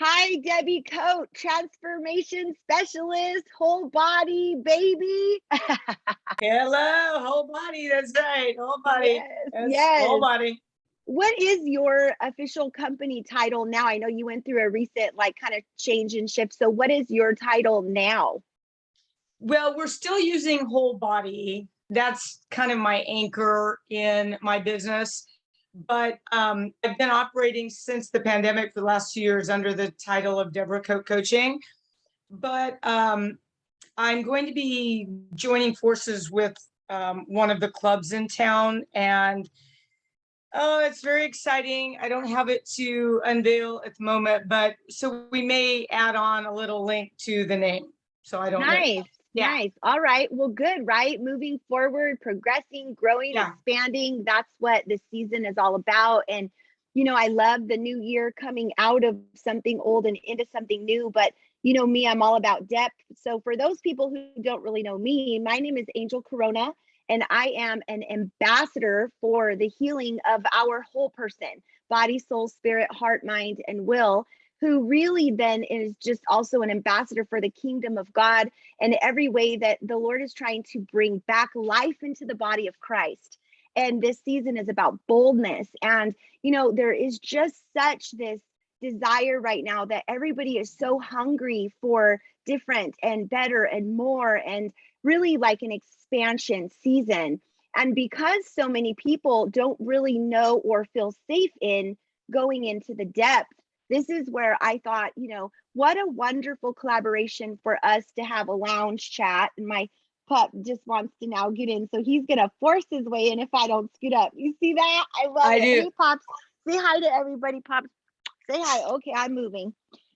Hi, Debbie Coate, transformation specialist, whole body, baby. Hello, whole body. That's right. Whole body. Yes, That's whole yes. body. What is your official company title now? I know you went through a recent, kind of change and shift. So, what is your title now? Well, we're still using whole body. That's kind of my anchor in my business. But I've been operating since the pandemic for the last 2 years under the title of Deborah Coate Coaching. But I'm going to be joining forces with one of the clubs in town, and oh, it's very exciting. I don't have it to unveil at the moment, but so we may add on a little link to the name. So I don't know. Nice, Yeah. nice. All right. Well, good, right? Moving forward, progressing, growing, Yeah. expanding. That's what this season is all about. And, I love the new year coming out of something old and into something new. But, me, I'm all about depth. So, for those people who don't really know me, my name is Angel Corona, and I am an ambassador for the healing of our whole person: body, soul, spirit, heart, mind, and will, who really then is just also an ambassador for the kingdom of God and every way that the Lord is trying to bring back life into the body of Christ. And this season is about boldness. And, there is just such this desire right now that everybody is so hungry for different and better and more, and really like an expansion season. And because so many people don't really know or feel safe in going into the depth, this is where I thought, what a wonderful collaboration for us to have a lounge chat. And my pup just wants to now get in, so he's gonna force his way in if I don't scoot up. You see that? I love I it. do. Hey, Pops, say hi to everybody. Pops, say hi. Okay, I'm moving.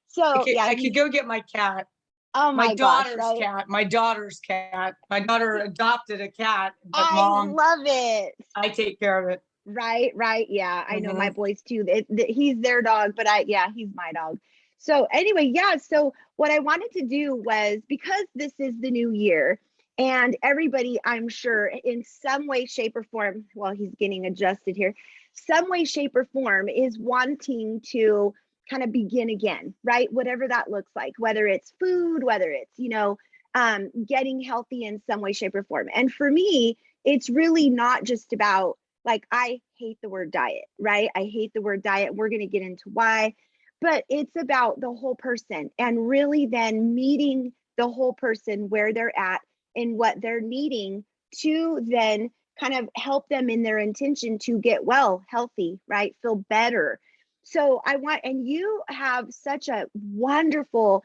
So yeah, I could go get my cat. oh My my gosh, daughter's right? cat. My daughter's cat. My daughter adopted a cat, but I mom, love it. I take care of it. Right, right. Yeah, I know my Hmm. boys too. He's their dog, but yeah, he's my dog. So anyway, yeah. So what I wanted to do was, because this is the new year, and everybody, I'm sure, in some way, shape, or form, while he's getting adjusted here, some way, shape, or form is wanting to kind of begin again, right? Whatever that looks like, whether it's food, whether it's, getting healthy in some way, shape, or form. And for me, it's really not just about, like, I hate the word diet, right? I hate the word diet. We're going to get into why, but it's about the whole person, and really then meeting the whole person where they're at and what they're needing to then kind of help them in their intention to get well, healthy, right? Feel better. So I want, and you have such a wonderful,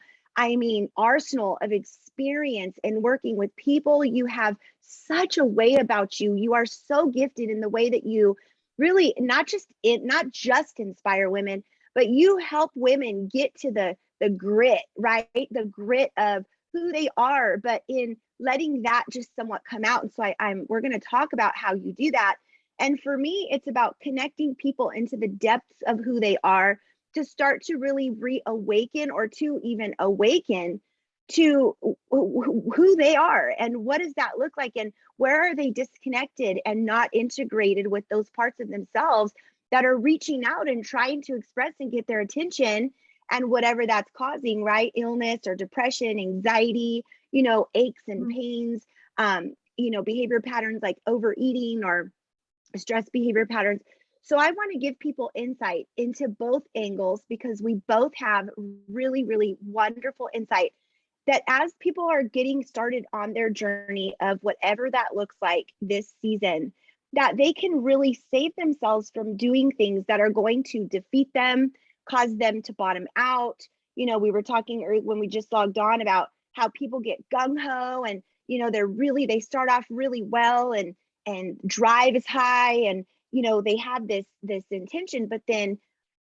arsenal of experience in working with people. You have such a way about you. You are so gifted in the way that you really not just inspire women, but you help women get to the grit, right? The grit of who they are, but in letting that just somewhat come out. And so I'm we're going to talk about how you do that. And for me, it's about connecting people into the depths of who they are, to start to really reawaken, or to even awaken to who they are, and what does that look like, and where are they disconnected and not integrated with those parts of themselves that are reaching out and trying to express and get their attention, and whatever that's causing, right? Illness or depression, anxiety, aches and pains, behavior patterns like overeating or stress behavior patterns. So I want to give people insight into both angles, because we both have really, really wonderful insight, that as people are getting started on their journey of whatever that looks like this season, that they can really save themselves from doing things that are going to defeat them, cause them to bottom out. We were talking when we just logged on about how people get gung ho, and they start off really well, and drive is high, and they have this intention, but then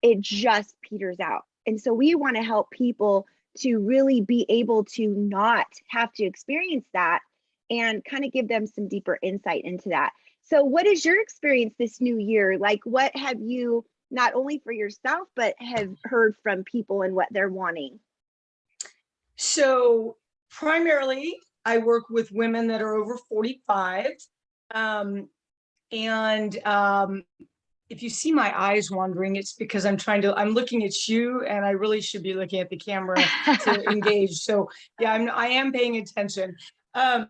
it just peters out. And so we want to help people to really be able to not have to experience that, and kind of give them some deeper insight into that. So what is your experience this new year? Like, what have you, not only for yourself, but have heard from people and what they're wanting? So primarily, I work with women that are over 45. Um, and if you see my eyes wandering, it's because I'm looking at you, and I really should be looking at the camera to engage. So yeah, I am paying attention. Um,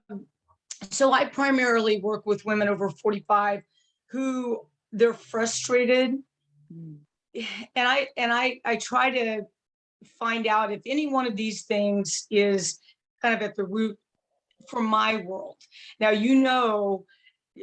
so I primarily work with women over 45 who they're frustrated. Mm. And I try to find out if any one of these things is kind of at the root for my world. Now,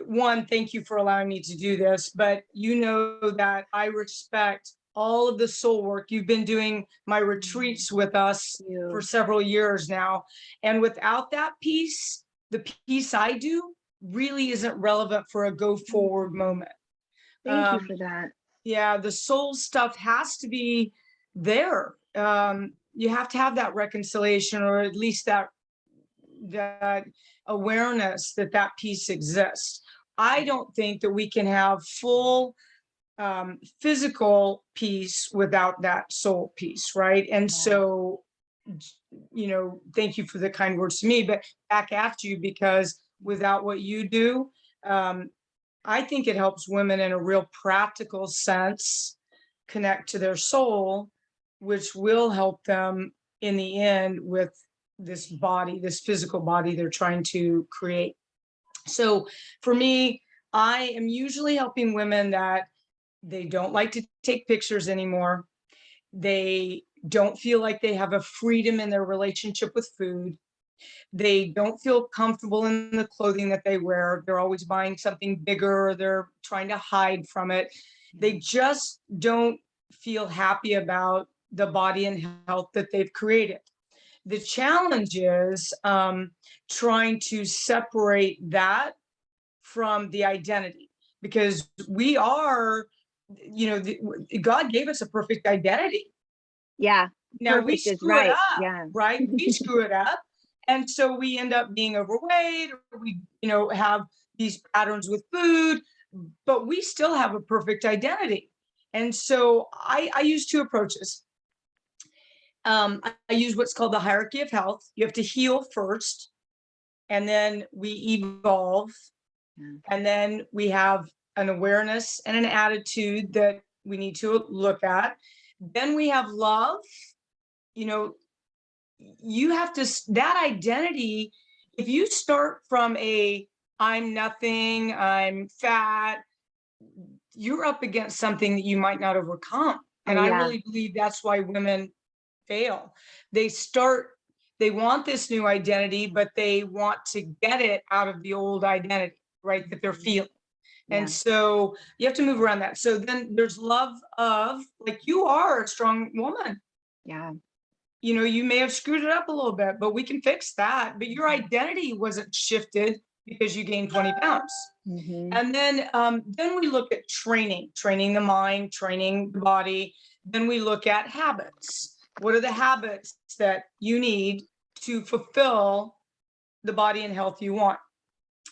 one, thank you for allowing me to do this, but you know that I respect all of the soul work. You've been doing my retreats with us for You. several years now. And without that piece, the piece I do really isn't relevant for a go forward moment. Thank you Um, for that. yeah, the soul stuff has to be there. You have to have that reconciliation, or at least that awareness that that piece exists. I don't think that we can have full physical peace without that soul piece, right? And so, thank you for the kind words to me, but back after you, because without what you do, I think it helps women in a real practical sense connect to their soul, which will help them in the end with this body, this physical body they're trying to create. So for me, I am usually helping women that they don't like to take pictures anymore. They don't feel like they have a freedom in their relationship with food. They don't feel comfortable in the clothing that they wear. They're always buying something bigger. They're trying to hide from it. They just don't feel happy about the body and health that they've created. The challenge is trying to separate that from the identity, because we are, God gave us a perfect identity. Yeah. Now we Perfect is screw it right. up, Yeah. right? We screw it up. And so we end up being overweight, or we, have these patterns with food, but we still have a perfect identity. And so I use two approaches. I use what's called the hierarchy of health. You have to heal first, and then we evolve. And then we have an awareness and an attitude that we need to look at. Then we have love. You know, you have to, that identity, if you start from I'm nothing, I'm fat, you're up against something that you might not overcome. Oh, And I yeah. really believe that's why women fail. They want this new identity, but they want to get it out of the old identity, right? That they're feeling. Yeah. And so you have to move around that. So then there's love of, like, you are a strong woman. Yeah. You may have screwed it up a little bit, but we can fix that. But your identity wasn't shifted because you gained 20 pounds. Mm-hmm. And then we look at training the mind, training the body. Then we look at habits. What are the habits that you need to fulfill the body and health you want?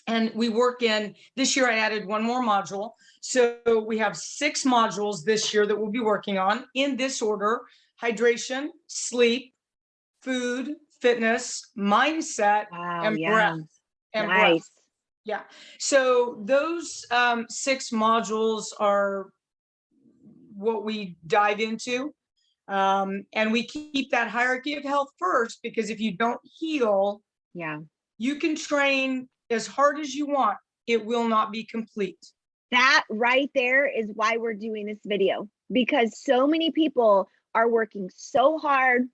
And we work in, this year I added one more module. So we have 6 modules this year that we'll be working on in this order: hydration, sleep, food, fitness, mindset, Wow. and Yeah. breath. And breath. Nice. Yeah. So those 6 modules are what we dive into. And we keep that hierarchy of health first, because if you don't heal, Yeah. you can train as hard as you want. It will not be complete. That right there is why we're doing this video, because so many people are working so hard.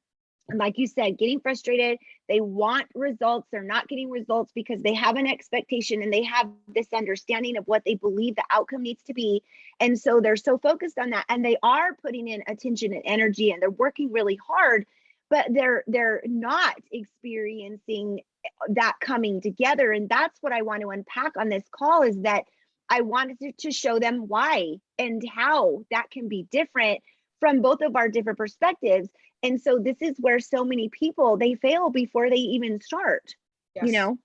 And like you said, getting frustrated, they want results. They're not getting results because they have an expectation and they have this understanding of what they believe the outcome needs to be. And so they're so focused on that, and they are putting in attention and energy, and they're working really hard, but they're not experiencing that coming together. And that's what I want to unpack on this call, is that I wanted to show them why and how that can be different from both of our different perspectives. And so this is where so many people, they fail before they even start. Yes.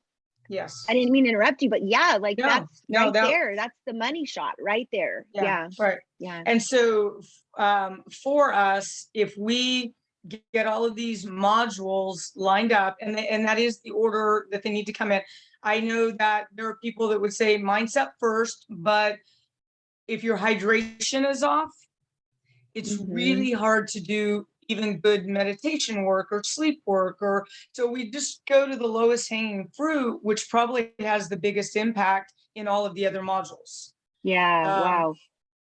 Yes. I didn't mean to interrupt you, but yeah, like that's right that, there. That's the money shot right there. Yeah. Right. Yeah. And so for us, if we get all of these modules lined up, and that is the order that they need to come in. I know that there are people that would say mindset first, but if your hydration is off, it's really hard to do even good meditation work or sleep work. Or so we just go to the lowest hanging fruit, which probably has the biggest impact in all of the other modules. Yeah. Wow.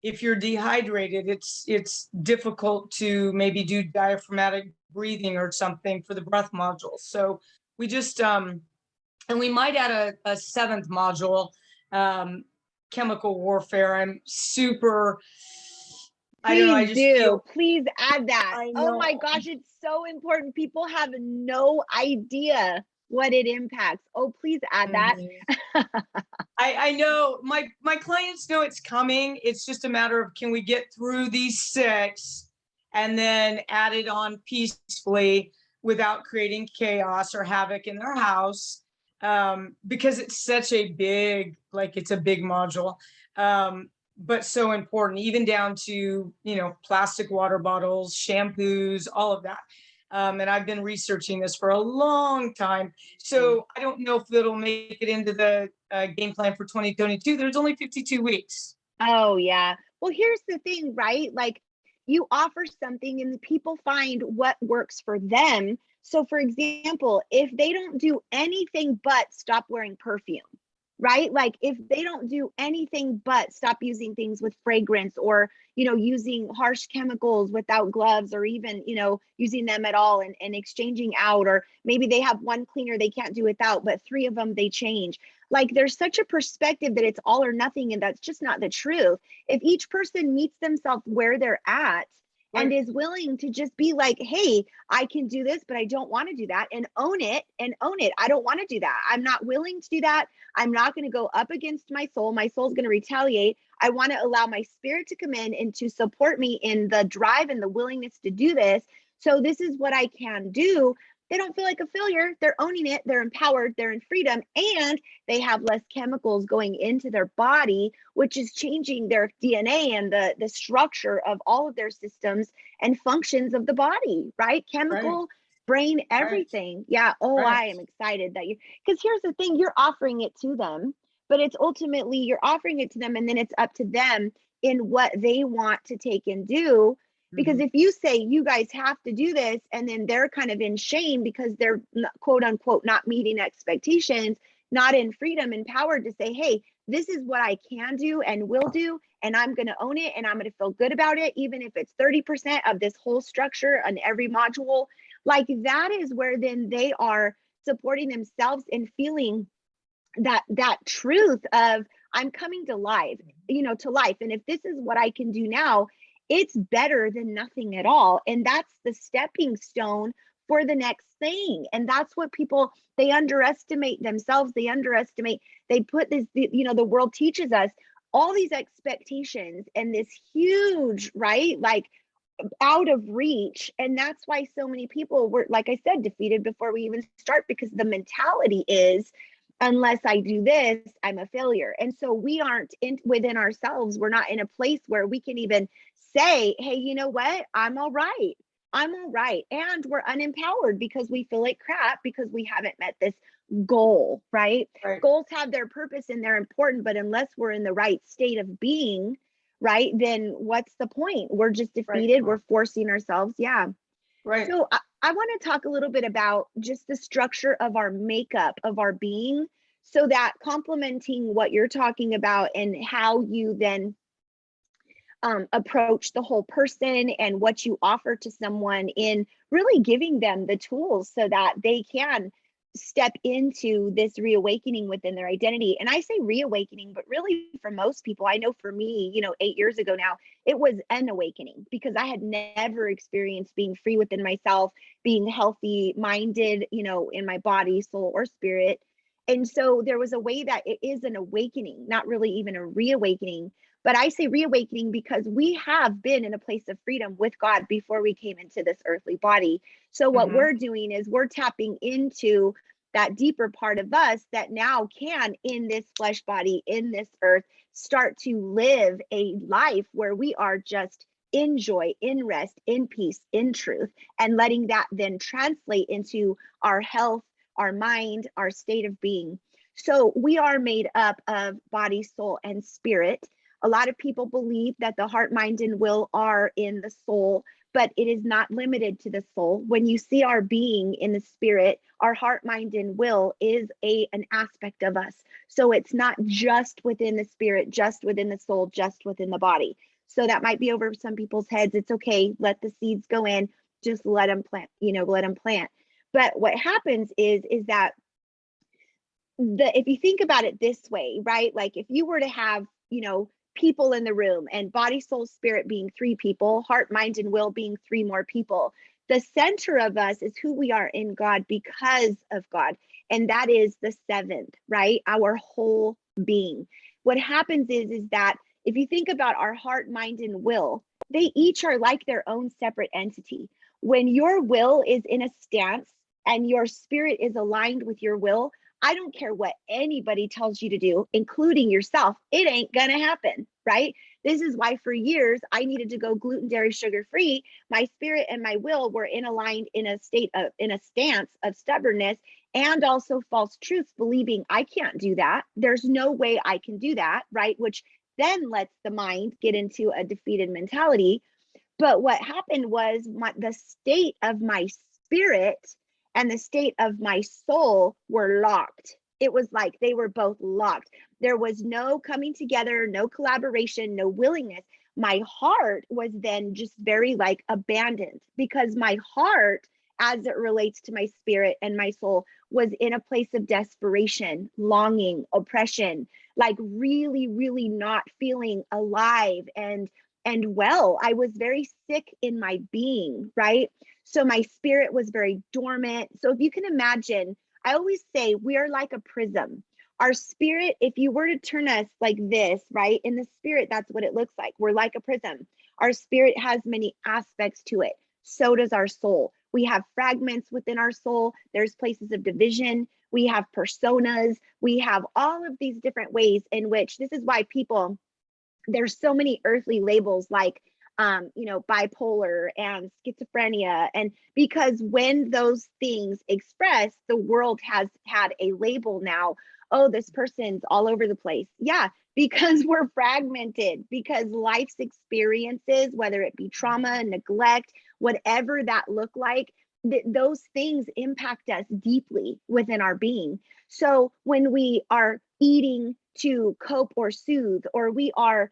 If you're dehydrated, it's difficult to maybe do diaphragmatic breathing or something for the breath module. So we just and we might add a seventh module, chemical warfare. I'm super, I don't know, I Please just do. feel, Please add that. I Oh my know. gosh, it's so important. People have no idea what it impacts. Oh, please add that. I know my clients know it's coming. It's just a matter of, can we get through these 6 and then add it on peacefully without creating chaos or havoc in their house, because it's such a big, like, it's a big module, but so important, even down to, plastic water bottles, shampoos, all of that. And I've been researching this for a long time. So I don't know if it'll make it into the game plan for 2022. There's only 52 weeks. Oh, yeah. Well, here's the thing, right? Like, you offer something and people find what works for them. So, for example, if they don't do anything but stop wearing perfume, right? Like, if they don't do anything but stop using things with fragrance, or, using harsh chemicals without gloves, or even, using them at all, and exchanging out, or maybe they have one cleaner they can't do without, but 3 of them they change. Like, there's such a perspective that it's all or nothing, and that's just not the truth. If each person meets themselves where they're at and Right. is willing to just be like, hey, I can do this, but I don't want to do that, and own it, I don't want to do that. I'm not willing to do that. I'm not going to go up against my soul. My soul's going to retaliate. I want to allow my spirit to come in and to support me in the drive and the willingness to do this. So this is what I can do. They don't feel like a failure. They're owning it. They're empowered. They're in freedom, and they have less chemicals going into their body, which is changing their DNA and the structure of all of their systems and functions of the body, right? Right. Chemical, brain, Right. everything. Yeah. Oh, Right. I am excited that because here's the thing, you're offering it to them, but it's ultimately you're offering it to them, and then it's up to them in what they want to take and do. Because Mhm. if you say you guys have to do this, and then they're kind of in shame because they're quote unquote not meeting expectations, not in freedom, empowered to say, hey, this is what I can do and will do, and I'm going to own it, and I'm going to feel good about it, even if it's 30% of this whole structure on every module. Like, that is where then they are supporting themselves and feeling that truth of, I'm coming to life, to life. And if this is what I can do now, it's better than nothing at all. And that's the stepping stone for the next thing. And that's what people, they underestimate themselves. They put this, the world teaches us all these expectations and this huge, right? Like, out of reach. And that's why so many people were, like I said, defeated before we even start, because the mentality is, unless I do this, I'm a failure. And so we aren't within ourselves. We're not in a place where we can even say, hey, you know what? I'm all right. I'm all right. And we're unempowered because we feel like crap because we haven't met this goal, right? Right. Goals have their purpose and they're important, but unless we're in the right state of being, right, then what's the point? We're just Right. defeated. We're forcing ourselves. Yeah. Right. So I want to talk a little bit about just the structure of our makeup of our being, so that complementing what you're talking about and how you then approach the whole person and what you offer to someone in really giving them the tools so that they can step into this reawakening within their identity. And I say reawakening, but really for most people, I know for me, 8 years ago now, it was an awakening because I had never experienced being free within myself, being healthy minded, in my body, soul, or spirit. And so there was a way that it is an awakening, not really even a reawakening. But I say reawakening because we have been in a place of freedom with God before we came into this earthly body. So what Mhm. we're doing is we're tapping into that deeper part of us that now can, in this flesh body, in this earth, start to live a life where we are just in joy, in rest, in peace, in truth, and letting that then translate into our health, our mind, our state of being. So we are made up of body, soul, and spirit. A lot of people believe that the heart, mind, and will are in the soul, but it is not limited to the soul. When you see our being in the spirit, our heart, mind, and will is an aspect of us. So it's not just within the spirit, just within the soul, just within the body. So that might be over some people's heads. It's okay. Let the seeds go in. Just let them plant, let them plant. But what happens is that if you think about it this way, right? Like if you were to have, people in the room and body, soul, spirit being 3 people, heart, mind, and will being 3 more people, the center of us is who we are in God because of God. And that is the 7th, right? Our whole being. What happens is that if you think about our heart, mind, and will, they each are like their own separate entity. When your will is in a stance and your spirit is aligned with your will, I don't care what anybody tells you to do, including yourself, it ain't gonna happen, right? This is why for years I needed to go gluten, dairy, sugar free. My spirit and my will were aligned in a stance of stubbornness and also false truths, believing I can't do that. There's no way I can do that, right? Which then lets the mind get into a defeated mentality. But what happened was the state of my spirit and the state of my soul were locked. It was like they were both locked. There was no coming together, no collaboration, no willingness. My heart was then just very like abandoned because my heart, as it relates to my spirit and my soul, was in a place of desperation, longing, oppression, like really, really not feeling alive and well. I was very sick in my being, right? So my spirit was very dormant. So if you can imagine, I always say we are like a prism. Our spirit, if you were to turn us like this, right? In the spirit, that's what it looks like. We're like a prism. Our spirit has many aspects to it. So does our soul. We have fragments within our soul. There's places of division. We have personas. We have all of these different ways in which this is why there's so many earthly labels like bipolar and schizophrenia, and because when those things express, the world has had a label now. Oh, this person's all over the place. Yeah, because we're fragmented, because life's experiences, whether it be trauma, neglect, whatever that look like, those things impact us deeply within our being. So when we are eating to cope or soothe, or we are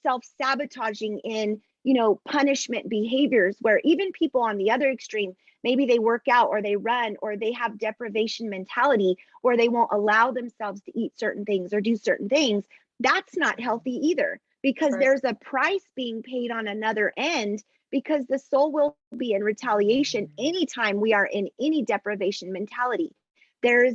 self-sabotaging in punishment behaviors, where even people on the other extreme, maybe they work out or they run or they have deprivation mentality, or they won't allow themselves to eat certain things or do certain things, that's not healthy either, because Right. there's a price being paid on another end, because the soul will be in retaliation anytime we are in any deprivation mentality. There's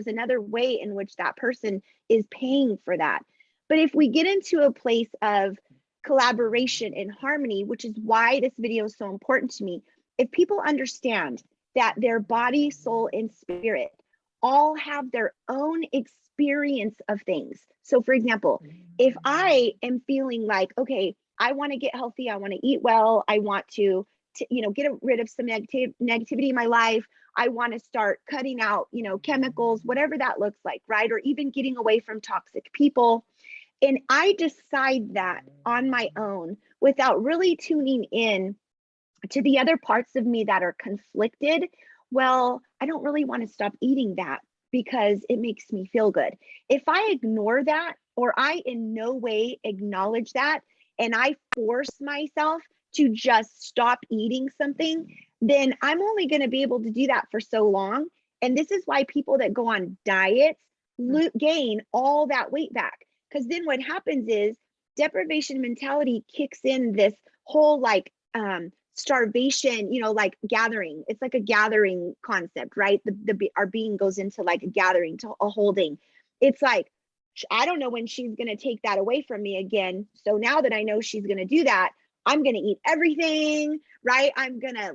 another way in which that person is paying for that. But if we get into a place of collaboration and harmony, which is why this video is so important to me, if people understand that their body, soul, and spirit all have their own experience of things. So for example, if I am feeling like, okay, I want to get healthy, I want to eat well, I want to get rid of some negativity in my life, I want to start cutting out, chemicals, whatever that looks like, right? Or even getting away from toxic people. And I decide that on my own without really tuning in to the other parts of me that are conflicted. Well, I don't really want to stop eating that because it makes me feel good. If I ignore that, or I in no way acknowledge that, and I force myself to just stop eating something, then I'm only going to be able to do that for so long. And this is why people that go on diets gain all that weight back. Because then what happens is deprivation mentality kicks in this whole like starvation, like gathering. It's like a gathering concept, right? Our being goes into like a gathering, to a holding. It's like, I don't know when she's going to take that away from me again. So now that I know she's going to do that, I'm going to eat everything, right? I'm going to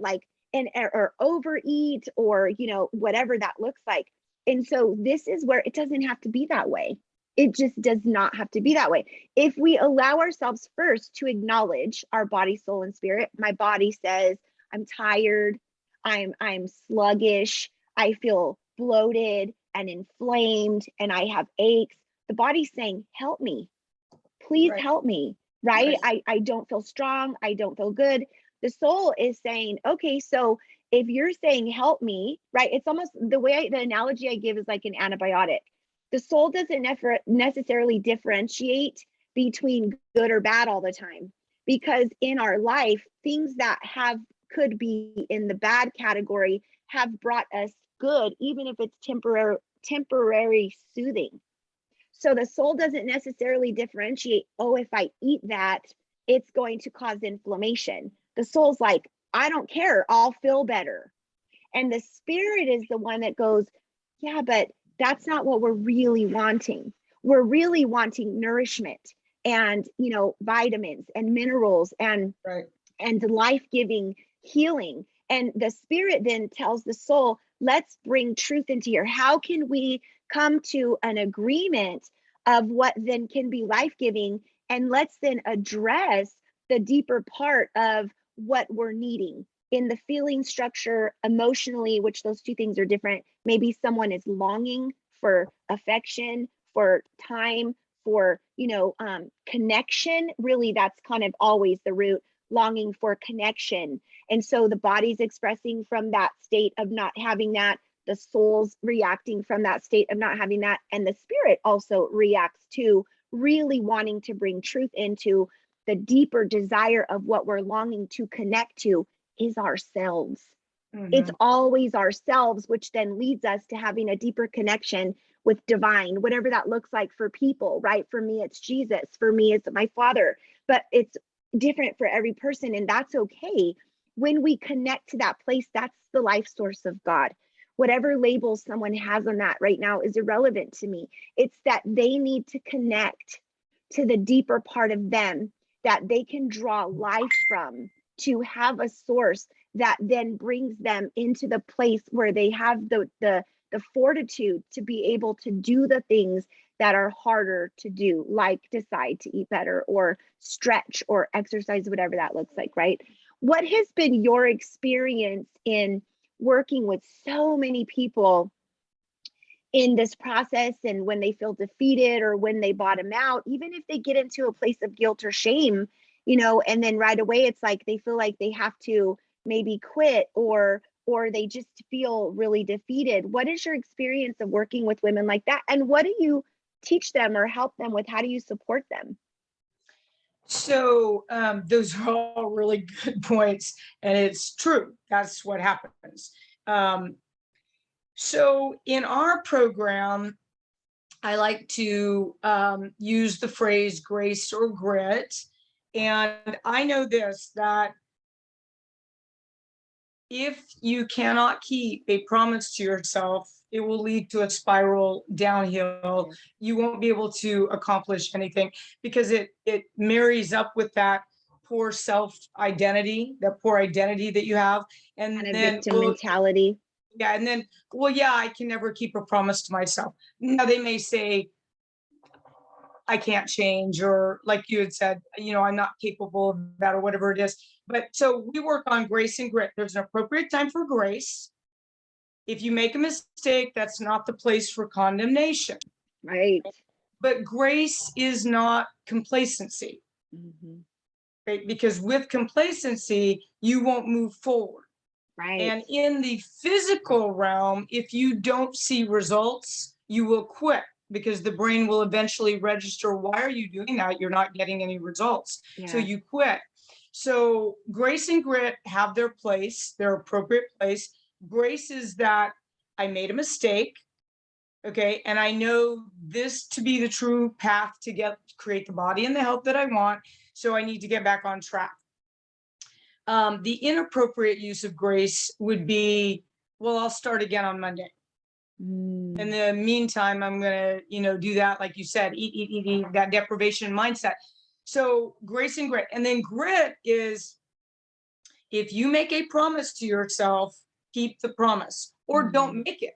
or overeat, or, whatever that looks like. And so this is where it doesn't have to be that way. It just does not have to be that way. If we allow ourselves first to acknowledge our body, soul, and spirit. My body says, I'm tired, I'm sluggish, I feel bloated and inflamed, and I have aches. The body's saying, help me, Please Right. help me, right? Right. I don't feel strong. I don't feel good. The soul is saying, okay, so if you're saying help me, right? It's almost the way the analogy I give is like an antibiotic. The soul doesn't necessarily differentiate between good or bad all the time, because in our life, things that have could be in the bad category have brought us good, even if it's temporary soothing. So the soul doesn't necessarily differentiate, oh, if I eat that, it's going to cause inflammation. The soul's like, I don't care, I'll feel better. And the spirit is the one that goes, yeah, but that's not what we're really wanting. We're really wanting nourishment and, vitamins and minerals Right. and life-giving healing. And the spirit then tells the soul, let's bring truth into here. How can we come to an agreement of what then can be life-giving? And let's then address the deeper part of what we're needing in the feeling structure emotionally, which those two things are different. Maybe someone is longing for affection, for time, for connection. Really, that's kind of always the root, longing for connection. And so the body's expressing from that state of not having that, the soul's reacting from that state of not having that, and the spirit also reacts to really wanting to bring truth into the deeper desire of what we're longing to connect to is ourselves. It's Mm-hmm. always ourselves, which then leads us to having a deeper connection with divine, whatever that looks like for people, right? For me, it's Jesus. For me, it's my Father. But it's different for every person, and that's okay. When we connect to that place, that's the life source of God. Whatever labels someone has on that right now is irrelevant to me. It's that they need to connect to the deeper part of them that they can draw life from, to have a source that then brings them into the place where they have the fortitude to be able to do the things that are harder to do, like decide to eat better or stretch or exercise, whatever that looks like, right? What has been your experience in working with so many people in this process, and when they feel defeated or when they bottom out, even if they get into a place of guilt or shame, and then right away it's like they feel like they have to maybe quit, or they just feel really defeated. What is your experience of working with women like that, and what do you teach them or help them with? How do you support them? So those are all really good points, and it's true. That's what happens. Um, so in our program, I like to use the phrase grace or grit. And I know this, that if you cannot keep a promise to yourself, it will lead to a spiral downhill. You won't be able to accomplish anything, because it marries up with that poor self identity, that poor identity that you have. Kind And of then, victim well, mentality. yeah, and then, well, yeah, I can never keep a promise to myself. Now they may say, I can't change, or like you had said, I'm not capable of that, or whatever it is. But so we work on grace and grit. There's an appropriate time for grace. If you make a mistake, that's not the place for condemnation. Right. But grace is not complacency, Mm-hmm. right? Because with complacency, you won't move forward. Right. And in the physical realm, if you don't see results, you will quit, because the brain will eventually register, why are you doing that? You're not getting any results. So Yeah. you quit. So grace and grit have their place, their appropriate place. Grace is that I made a mistake. Okay. And I know this to be the true path to create the body and the health that I want. So I need to get back on track. The inappropriate use of grace would be, well, I'll start again on Monday. In Mm. the meantime, I'm going to, do that. Like you said, eat, that deprivation mindset. So grace and grit. And then grit is, if you make a promise to yourself, keep the promise, or Mm. don't make it.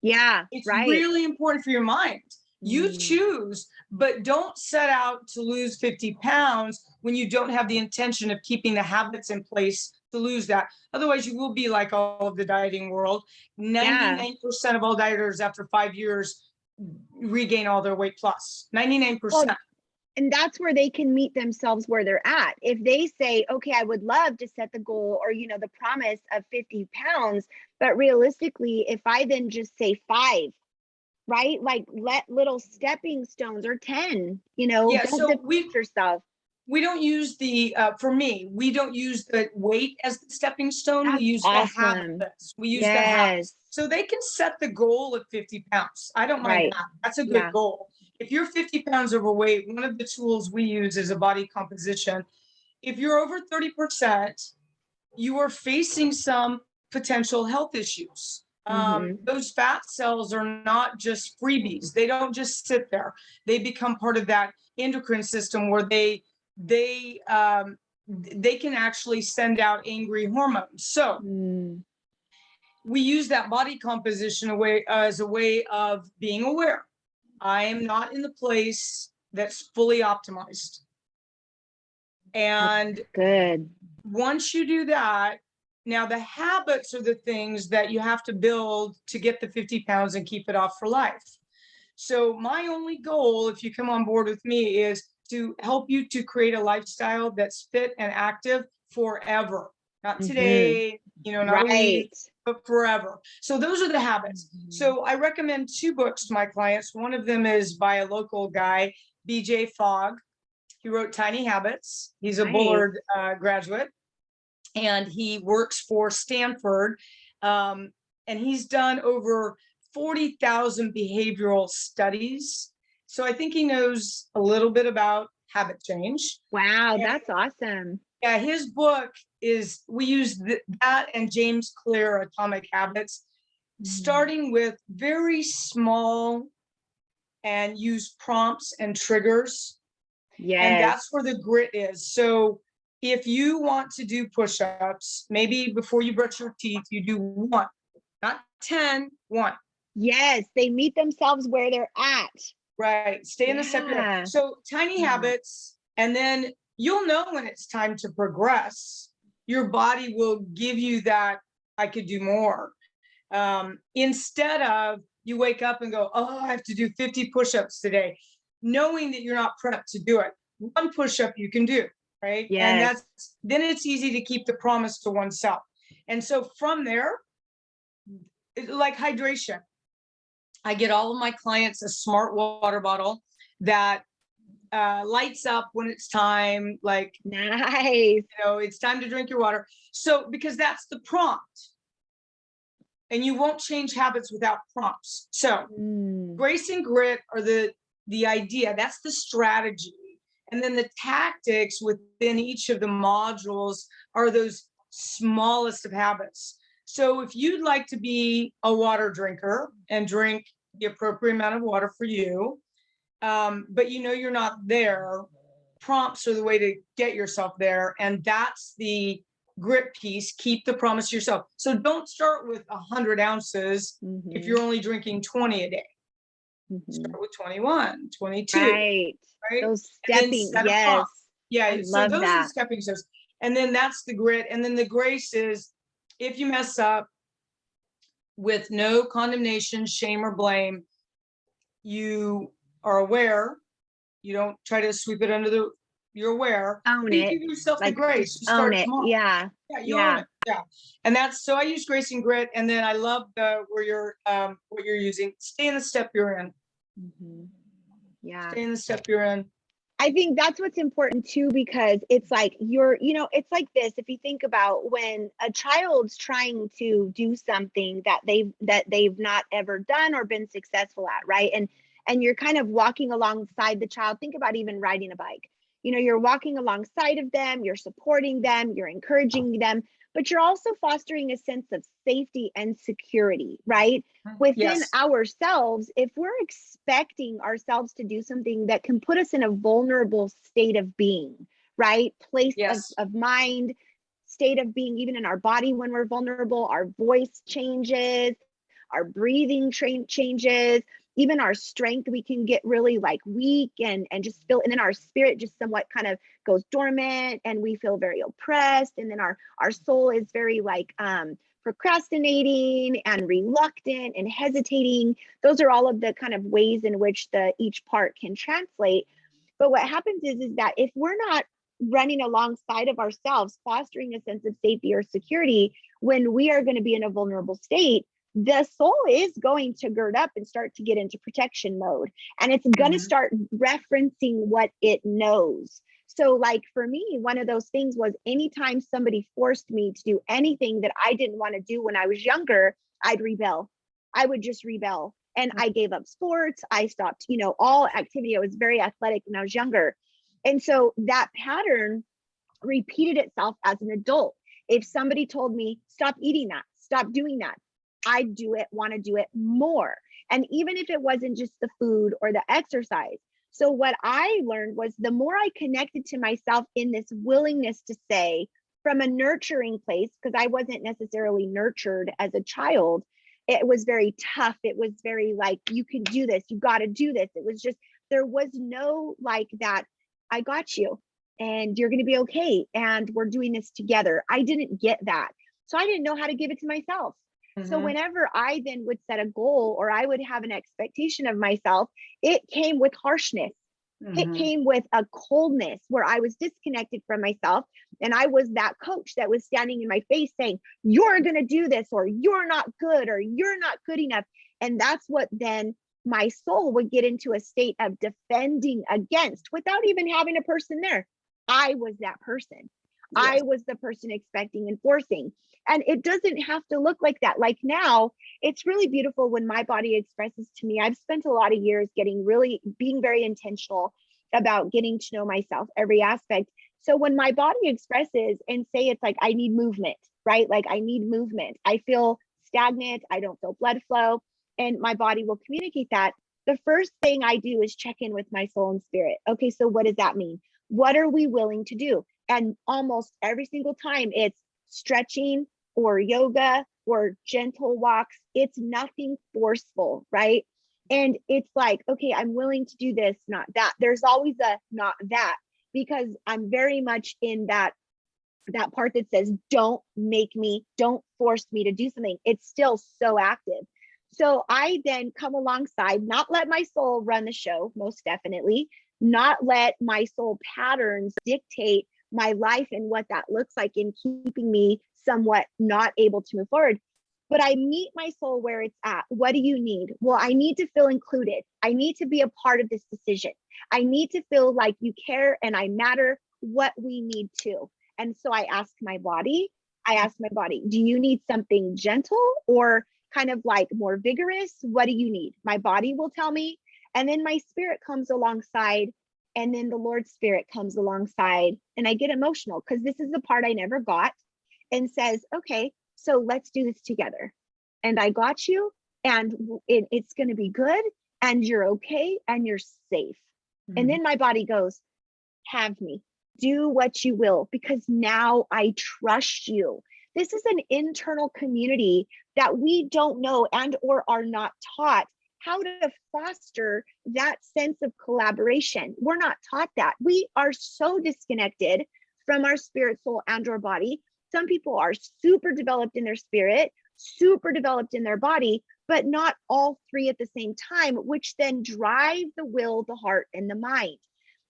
Yeah. It's Right. really important for your mind. You Mm. choose, but don't set out to lose 50 pounds when you don't have the intention of keeping the habits in place to lose that. Otherwise, you will be like all of the dieting world. Yeah. 99% of all dieters after 5 years regain all their weight plus. Well, 99%. And that's where they can meet themselves where they're at. If they say, okay, I would love to set the goal or, the promise of 50 pounds, but realistically, if I then just say 5, right? Like let little stepping stones, or 10, Yeah, don't so depress yourself. we don't use the for me, we don't use the weight as the stepping stone. We That's use the awesome. habits. We use the Yes. habits. So they can set the goal of 50 pounds. I don't mind Right. that. That's a good Yeah. goal. If you're 50 pounds overweight, one of the tools we use is a body composition. If you're over 30%, you are facing some potential health issues. Mm-hmm. Those fat cells are not just freebies. They don't just sit there. They become part of that endocrine system where they they can actually send out angry hormones. So we use that body composition as a way of being aware. I am not in the place that's fully optimized. And Good. once you do that, now the habits are the things that you have to build to get the 50 pounds and keep it off for life. So my only goal, if you come on board with me, is to help you to create a lifestyle that's fit and active forever. Not today, not a week, Right. but forever. So those are the habits. So I recommend 2 books to my clients. One of them is by a local guy, BJ Fogg. He wrote Tiny Habits. He's a Nice. Bullard graduate, and he works for Stanford. And he's done over 40,000 behavioral studies. So I think he knows a little bit about habit change. Wow, that's awesome. Yeah, his book is, we use that and James Clear, Atomic Habits, starting with very small and use prompts and triggers. Yes. And that's where the grit is. So if you want to do push-ups, maybe before you brush your teeth, you do 1, not 10, 1. Yes, they meet themselves where they're at. Right. Stay in the step you're in. So tiny habits, and then you'll know when it's time to progress. Your body will give you that, I could do more. Instead of you wake up and go, oh, I have to do 50 push-ups today, knowing that you're not prepped to do it. 1 push-up you can do, right? Yes. And then it's easy to keep the promise to oneself. And so from there, like hydration, I get all of my clients a smart water bottle that lights up when it's time, like, nice. It's time to drink your water. So, because that's the prompt. And you won't change habits without prompts. So grace and grit are the idea. That's the strategy. And then the tactics within each of the modules are those smallest of habits. So if you'd like to be a water drinker and drink the appropriate amount of water for you, but you're not there, prompts are the way to get yourself there. And that's the grit piece. Keep the promise to yourself. So don't start with 100 ounces if you're only drinking 20 a day. Start with 21, 22. Right. Those stepping, yes. Yeah, so those are the that. stepping stones. And then that's the grit. And then the grace is, if you mess up, with no condemnation, shame, or blame, you are aware. You don't try to sweep it under you're aware. Own you it. give yourself the Like, grace. just You start own it. tomorrow. Yeah. Yeah, you own it. Yeah. And so I use grace and grit. And then I love where you're what you're using. Stay in the step you're in. Yeah. Stay in the step you're in. I think that's what's important too, because it's like it's like this. If you think about when a child's trying to do something that they've not ever done or been successful at, right? And you're kind of walking alongside the child. Think about even riding a bike. You're walking alongside of them, you're supporting them, you're encouraging them, but you're also fostering a sense of safety and security, right? Within ourselves. If we're expecting ourselves to do something that can put us in a vulnerable state of being, right? Place of mind, state of being, even in our body when we're vulnerable, our voice changes, our breathing changes, even our strength, we can get really like weak and just feel, and then our spirit just somewhat kind of goes dormant and we feel very oppressed. And then our soul is very like procrastinating and reluctant and hesitating. Those are all of the kind of ways in which each part can translate. But what happens is that if we're not running alongside of ourselves, fostering a sense of safety or security when we are going to be in a vulnerable state, the soul is going to gird up and start to get into protection mode. And it's going to start referencing what it knows. So, like for me, one of those things was anytime somebody forced me to do anything that I didn't want to do when I was younger, I'd rebel. I would just rebel. And I gave up sports. I stopped, all activity. I was very athletic when I was younger. And so that pattern repeated itself as an adult. If somebody told me, stop eating that, stop doing that, I'd do it, want to do it more. And even if it wasn't just the food or the exercise. So what I learned was the more I connected to myself in this willingness to say from a nurturing place, because I wasn't necessarily nurtured as a child, it was very tough. It was very like, you can do this, you got to do this. It was just, there was no like that, I got you and you're going to be okay. And we're doing this together. I didn't get that. So I didn't know how to give it to myself. So whenever I then would set a goal or I would have an expectation of myself, it came with harshness. It came with a coldness where I was disconnected from myself. And I was that coach that was standing in my face saying, you're going to do this, or you're not good, or you're not good enough. And that's what then my soul would get into a state of defending against without even having a person there. I was that person. Yes. I was the person expecting and forcing. And it doesn't have to look like that. Like now, it's really beautiful when my body expresses to me. I've spent a lot of years being very intentional about getting to know myself, every aspect. So when my body expresses and say it's like, I need movement, right? Like I need movement. I feel stagnant. I don't feel blood flow. And my body will communicate that. The first thing I do is check in with my soul and spirit. Okay, so what does that mean? What are we willing to do? And almost every single time it's stretching or yoga or gentle walks. It's nothing forceful, right? And it's like, okay, I'm willing to do this, not that. There's always a not that, because I'm very much in that part that says, don't force me to do something. It's still so active. So I then come alongside, not let my soul run the show, most definitely, not let my soul patterns dictate my life and what that looks like in keeping me somewhat not able to move forward. But I meet my soul where it's at. What do you need? Well, I need to feel included. I need to be a part of this decision. I need to feel like you care and I matter, what we need to. And so I ask my body, do you need something gentle or kind of like more vigorous? What do you need? My body will tell me. And then my spirit comes alongside. And then the Lord's Spirit comes alongside and I get emotional because this is the part I never got, and says, okay, so let's do this together. And I got you, and it's going to be good, and you're okay, and you're safe. And then my body goes, have me, do what you will, because now I trust you. This is an internal community that we don't know and or are not taught how to foster that sense of collaboration. We're not taught that. We are so disconnected from our spirit, soul, and our body. Some people are super developed in their spirit, super developed in their body, but not all three at the same time, which then drive the will, the heart, and the mind.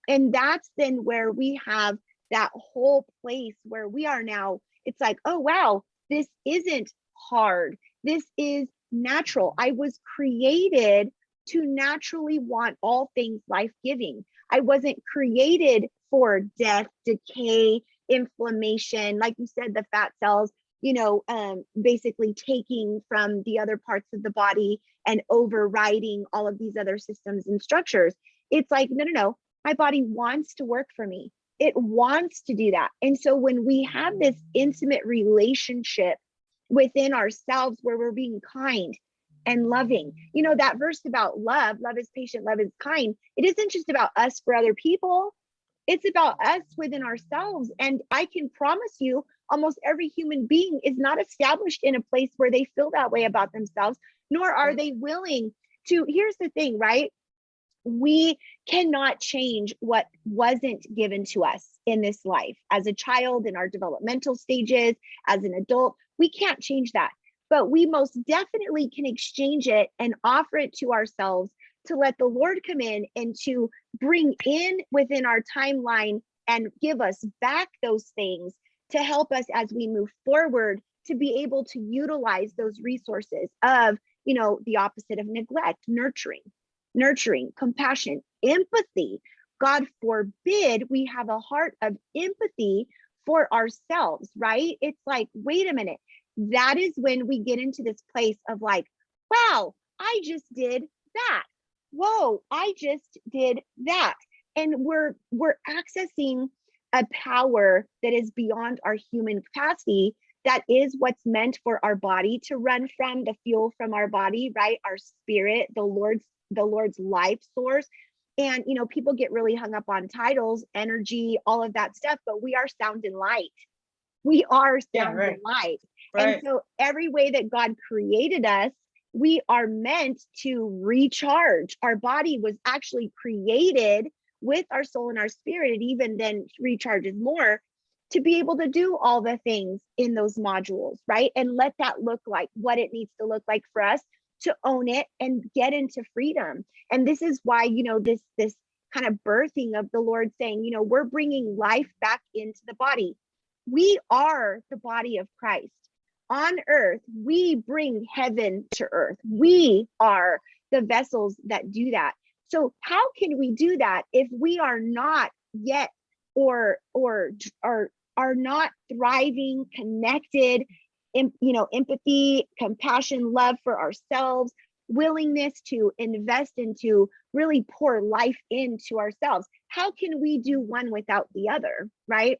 And that's then where we have that whole place where we are now. It's like, oh, wow, this isn't hard. This is natural. I was created to naturally want all things life-giving. I wasn't created for death, decay, inflammation, like you said, the fat cells, basically taking from the other parts of the body and overriding all of these other systems and structures. It's like, no, my body wants to work for me. It wants to do that. And so when we have this intimate relationship within ourselves where we're being kind and loving, that verse about love is patient, love is kind. It isn't just about us for other people. It's about us within ourselves. And I can promise you, almost every human being is not established in a place where they feel that way about themselves, nor are they willing to. Here's the thing, right? We cannot change what wasn't given to us in this life. As a child, in our developmental stages, as an adult, we can't change that. But we most definitely can exchange it and offer it to ourselves to let the Lord come in and to bring in within our timeline and give us back those things to help us as we move forward to be able to utilize those resources of, the opposite of neglect, nurturing, compassion, empathy. God forbid we have a heart of empathy for ourselves, right? It's like, wait a minute. That is when we get into this place of like, wow, I just did that. Whoa, I just did that. And we're accessing a power that is beyond our human capacity. That is what's meant for our body to run from, the fuel from our body, right? Our spirit, the Lord's life source. And people get really hung up on titles, energy, all of that stuff, but we are sound and light. We are sound and light. And so every way that God created us, we are meant to recharge. Our body was actually created with our soul and our spirit. It even then recharges more to be able to do all the things in those modules, right? And let that look like what it needs to look like for us to own it and get into freedom. And this is why, this kind of birthing of the Lord saying, we're bringing life back into the body. We are the body of Christ. On earth, we bring heaven to earth. We are the vessels that do that. So how can we do that if we are not yet or are not thriving, connected, empathy, compassion, love for ourselves, willingness to invest into really pour life into ourselves? How can we do one without the other, right?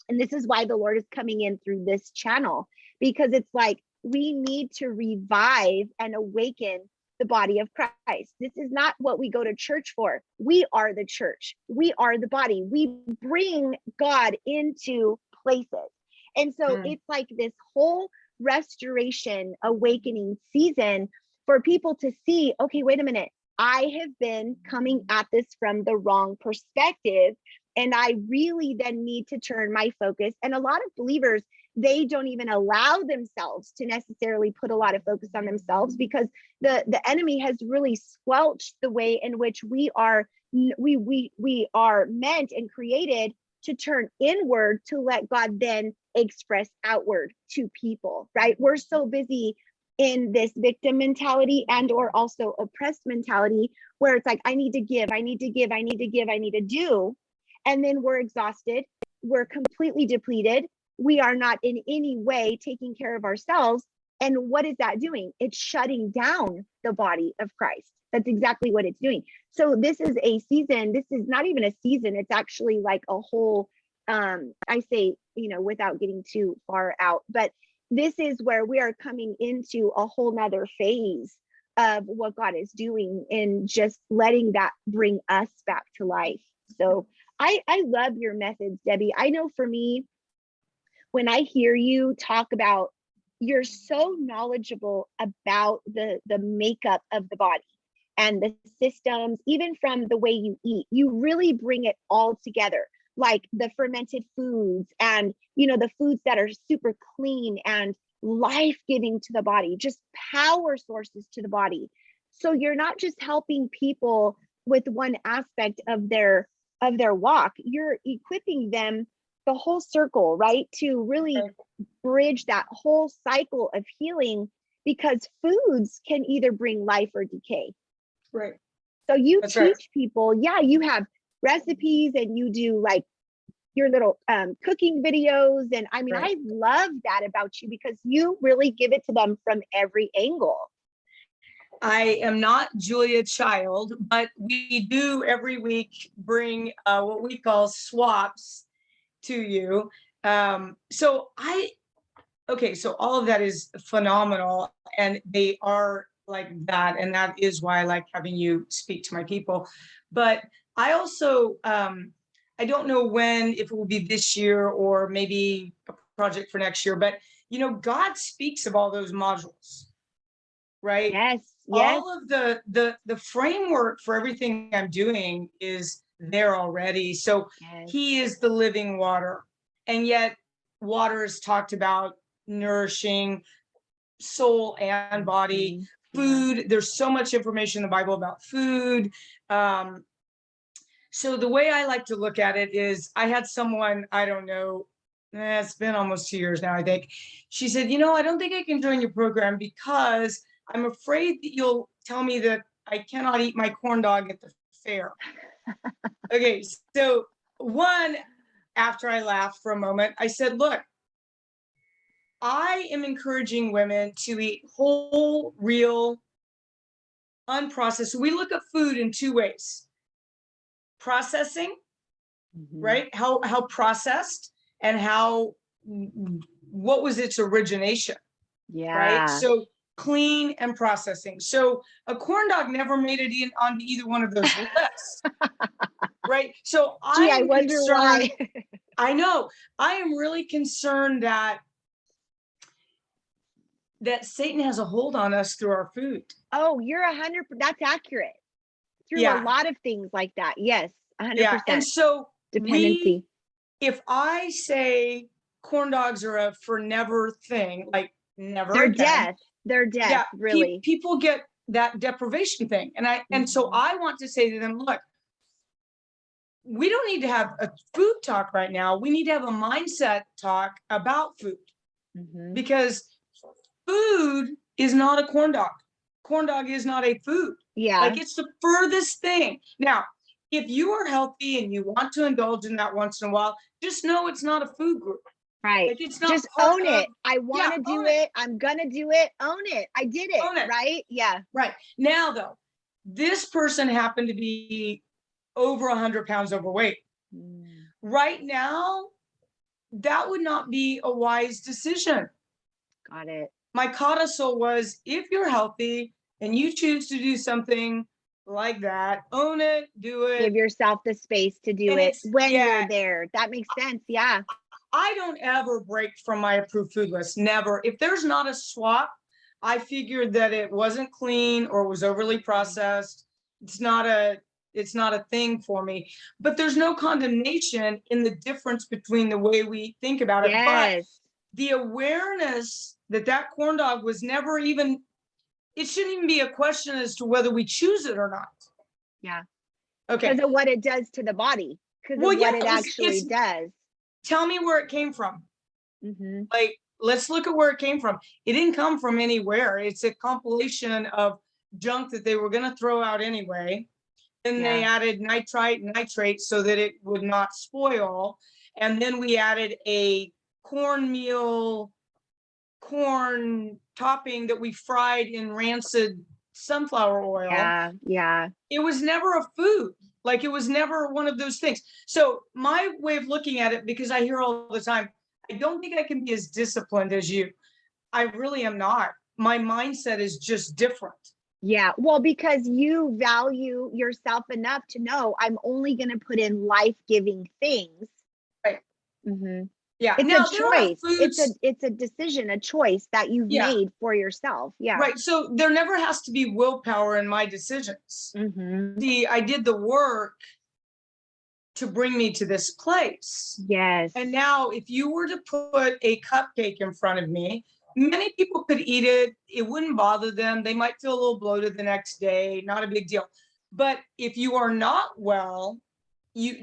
And this is why the Lord is coming in through this channel, because it's like we need to revive and awaken the body of Christ. This is not what we go to church for. We are the church. We are the body. We bring God into places. And so it's like this whole restoration, awakening season for people to see, okay, wait a minute. I have been coming at this from the wrong perspective. And I really then need to turn my focus. And a lot of believers, they don't even allow themselves to necessarily put a lot of focus on themselves, because the enemy has really squelched the way in which we are meant and created to turn inward to let God then express outward to people, right? We're so busy in this victim mentality and or also oppressed mentality where it's like, I need to give, I need to give, I need to give, I need to do. And then we're exhausted. We're completely depleted. We are not in any way taking care of ourselves. And what is that doing? It's shutting down the body of Christ. That's exactly what it's doing. So this is a season. This is not even a season. It's actually like a whole, I say, without getting too far out, but this is where we are coming into a whole nother phase of what God is doing and just letting that bring us back to life. So I love your methods, Debbie. I know for me, when I hear you talk about, you're so knowledgeable about the makeup of the body and the systems, even from the way you eat, you really bring it all together, like the fermented foods and, the foods that are super clean and life-giving to the body, just power sources to the body. So you're not just helping people with one aspect of their walk, you're equipping them the whole circle, right? To really bridge that whole cycle of healing, because foods can either bring life or decay. Right. So you teach people, you have recipes and you do like your little cooking videos. And I mean, I love that about you because you really give it to them from every angle. I am not Julia Child, but we do every week bring what we call swaps to you. So all of that is phenomenal, and they are like that, and that is why I like having you speak to my people. But I also, I don't know when, if it will be this year or maybe a project for next year, but God speaks of all those modules, right? Yes. All of the framework for everything I'm doing is there already. So he is the living water. And yet water is talked about nourishing soul and body food. There's so much information in the Bible about food. So the way I like to look at it is, I had someone, I don't know, it's been almost 2 years now, I think. She said, I don't think I can join your program because I'm afraid that you'll tell me that I cannot eat my corn dog at the fair. Okay, so after I laughed for a moment, I said, look, I am encouraging women to eat whole, real, unprocessed. So we look at food in two ways: processing, right? How processed, and what was its origination, right? So clean and processing. So a corn dog never made it onto either one of those lists, right? So I wonder why. I know. I am really concerned that Satan has a hold on us through our food. Oh, you're 100%. That's accurate. Through a lot of things like that. Yes, 100%. Yeah, and so dependency. If I say corn dogs are a for never thing, like never They're again, they're death. Yeah, really. People get that deprivation thing, and so I want to say to them, look, we don't need to have a food talk right now. We need to have a mindset talk about food, because food is not a corn dog. Corn dog is not a food. Yeah. Like, it's the furthest thing. Now, if you are healthy and you want to indulge in that once in a while, just know it's not a food group. Right. Like, it's not just own it. I want to do it. I'm going to do it. Own it. I did it. Own it. Right. Yeah. Right. Now, though, this person happened to be over 100 pounds overweight. Right now, that would not be a wise decision. Got it. My codicil was, if you're healthy and you choose to do something like that, own it, do it. Give yourself the space to do it when you're there. That makes sense. Yeah. I don't ever break from my approved food list. Never. If there's not a swap, I figured that it wasn't clean or was overly processed. It's not a thing for me. But there's no condemnation in the difference between the way we think about it. But the awareness that corn dog was never even, it shouldn't even be a question as to whether we choose it or not. Yeah. Okay. Because of what it does to the body. Because of what it actually does. Tell me where it came from. Like, let's look at where it came from. It didn't come from anywhere. It's a compilation of junk that they were going to throw out anyway. Then they added nitrite and nitrate so that it would not spoil. And then we added a corn topping that we fried in rancid sunflower oil. Yeah. Yeah. It was never a food. Like, it was never one of those things. So my way of looking at it, because I hear all the time, I don't think I can be as disciplined as you. I really am not. My mindset is just different. Yeah. Well, because you value yourself enough to know I'm only going to put in life-giving things. Right. Yeah. It's a choice. It's a decision, a choice that you've made for yourself. Yeah. Right. So there never has to be willpower in my decisions. I did the work to bring me to this place. Yes. And now, if you were to put a cupcake in front of me, many people could eat it. It wouldn't bother them. They might feel a little bloated the next day. Not a big deal. But if you are not well,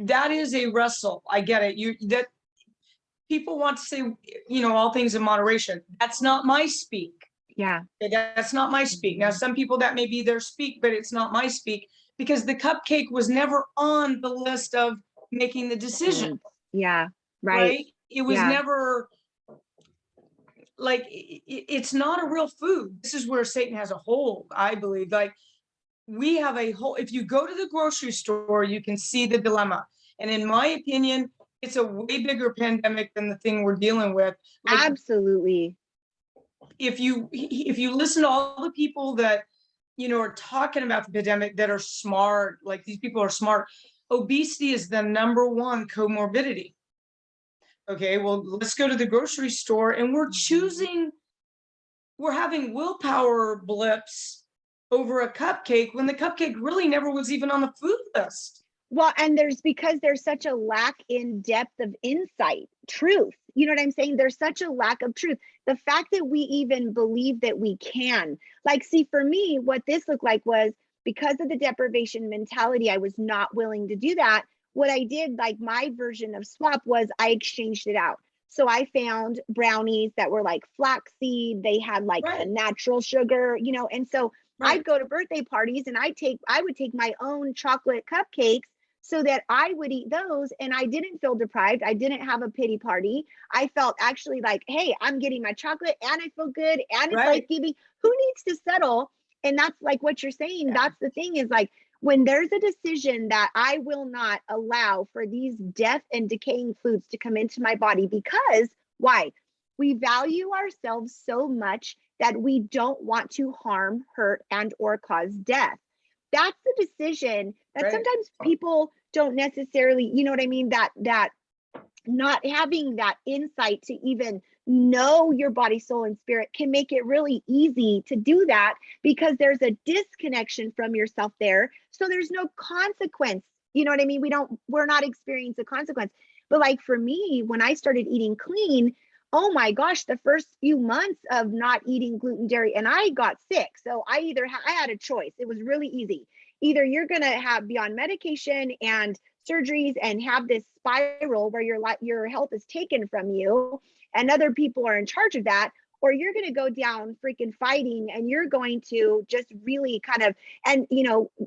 that is a wrestle. I get it. People want to say, all things in moderation. That's not my speak. Yeah. That's not my speak. Now, some people, that may be their speak, but it's not my speak, because the cupcake was never on the list of making the decision. Yeah. Right. It was never, like, it's not a real food. This is where Satan has a hold, I believe. Like, we have a whole, if you go to the grocery store, you can see the dilemma. And in my opinion, it's a way bigger pandemic than the thing we're dealing with. Like, absolutely. If you listen to all the people that, are talking about the pandemic that are smart, like, these people are smart, obesity is the #1 comorbidity. Okay, well, let's go to the grocery store, and we're having willpower blips over a cupcake when the cupcake really never was even on the food list. Well, and because there's such a lack in depth of insight, truth. You know what I'm saying? There's such a lack of truth. The fact that we even believe that we can, like, see, for me, what this looked like was because of the deprivation mentality, I was not willing to do that. What I did, like my version of swap, was I exchanged it out. So I found brownies that were like flaxseed, they had like a Right, natural sugar, and so I'd right, go to birthday parties and I would take my own chocolate cupcakes so that I would eat those and I didn't feel deprived. I didn't have a pity party. I felt actually like, hey, I'm getting my chocolate and I feel good and it's life right. giving. Who needs to settle? And that's like what you're saying. Yeah, That's the thing, is like when there's a decision that I will not allow for these death and decaying foods to come into my body, because why? We value ourselves so much that we don't want to harm, hurt, and or cause death. That's the decision that right, sometimes people don't necessarily, you know what I mean, that not having that insight to even know your body, soul, and spirit can make it really easy to do that, because there's a disconnection from yourself there. So there's no consequence. You know what I mean? We're not experiencing a consequence. But like for me, when I started eating clean, oh my gosh, the first few months of not eating gluten, dairy, and I got sick. So I had a choice. It was really easy. Either you're going to be on medication and surgeries and have this spiral where your health is taken from you and other people are in charge of that, or you're going to go down freaking fighting and you're going to just really kind of, and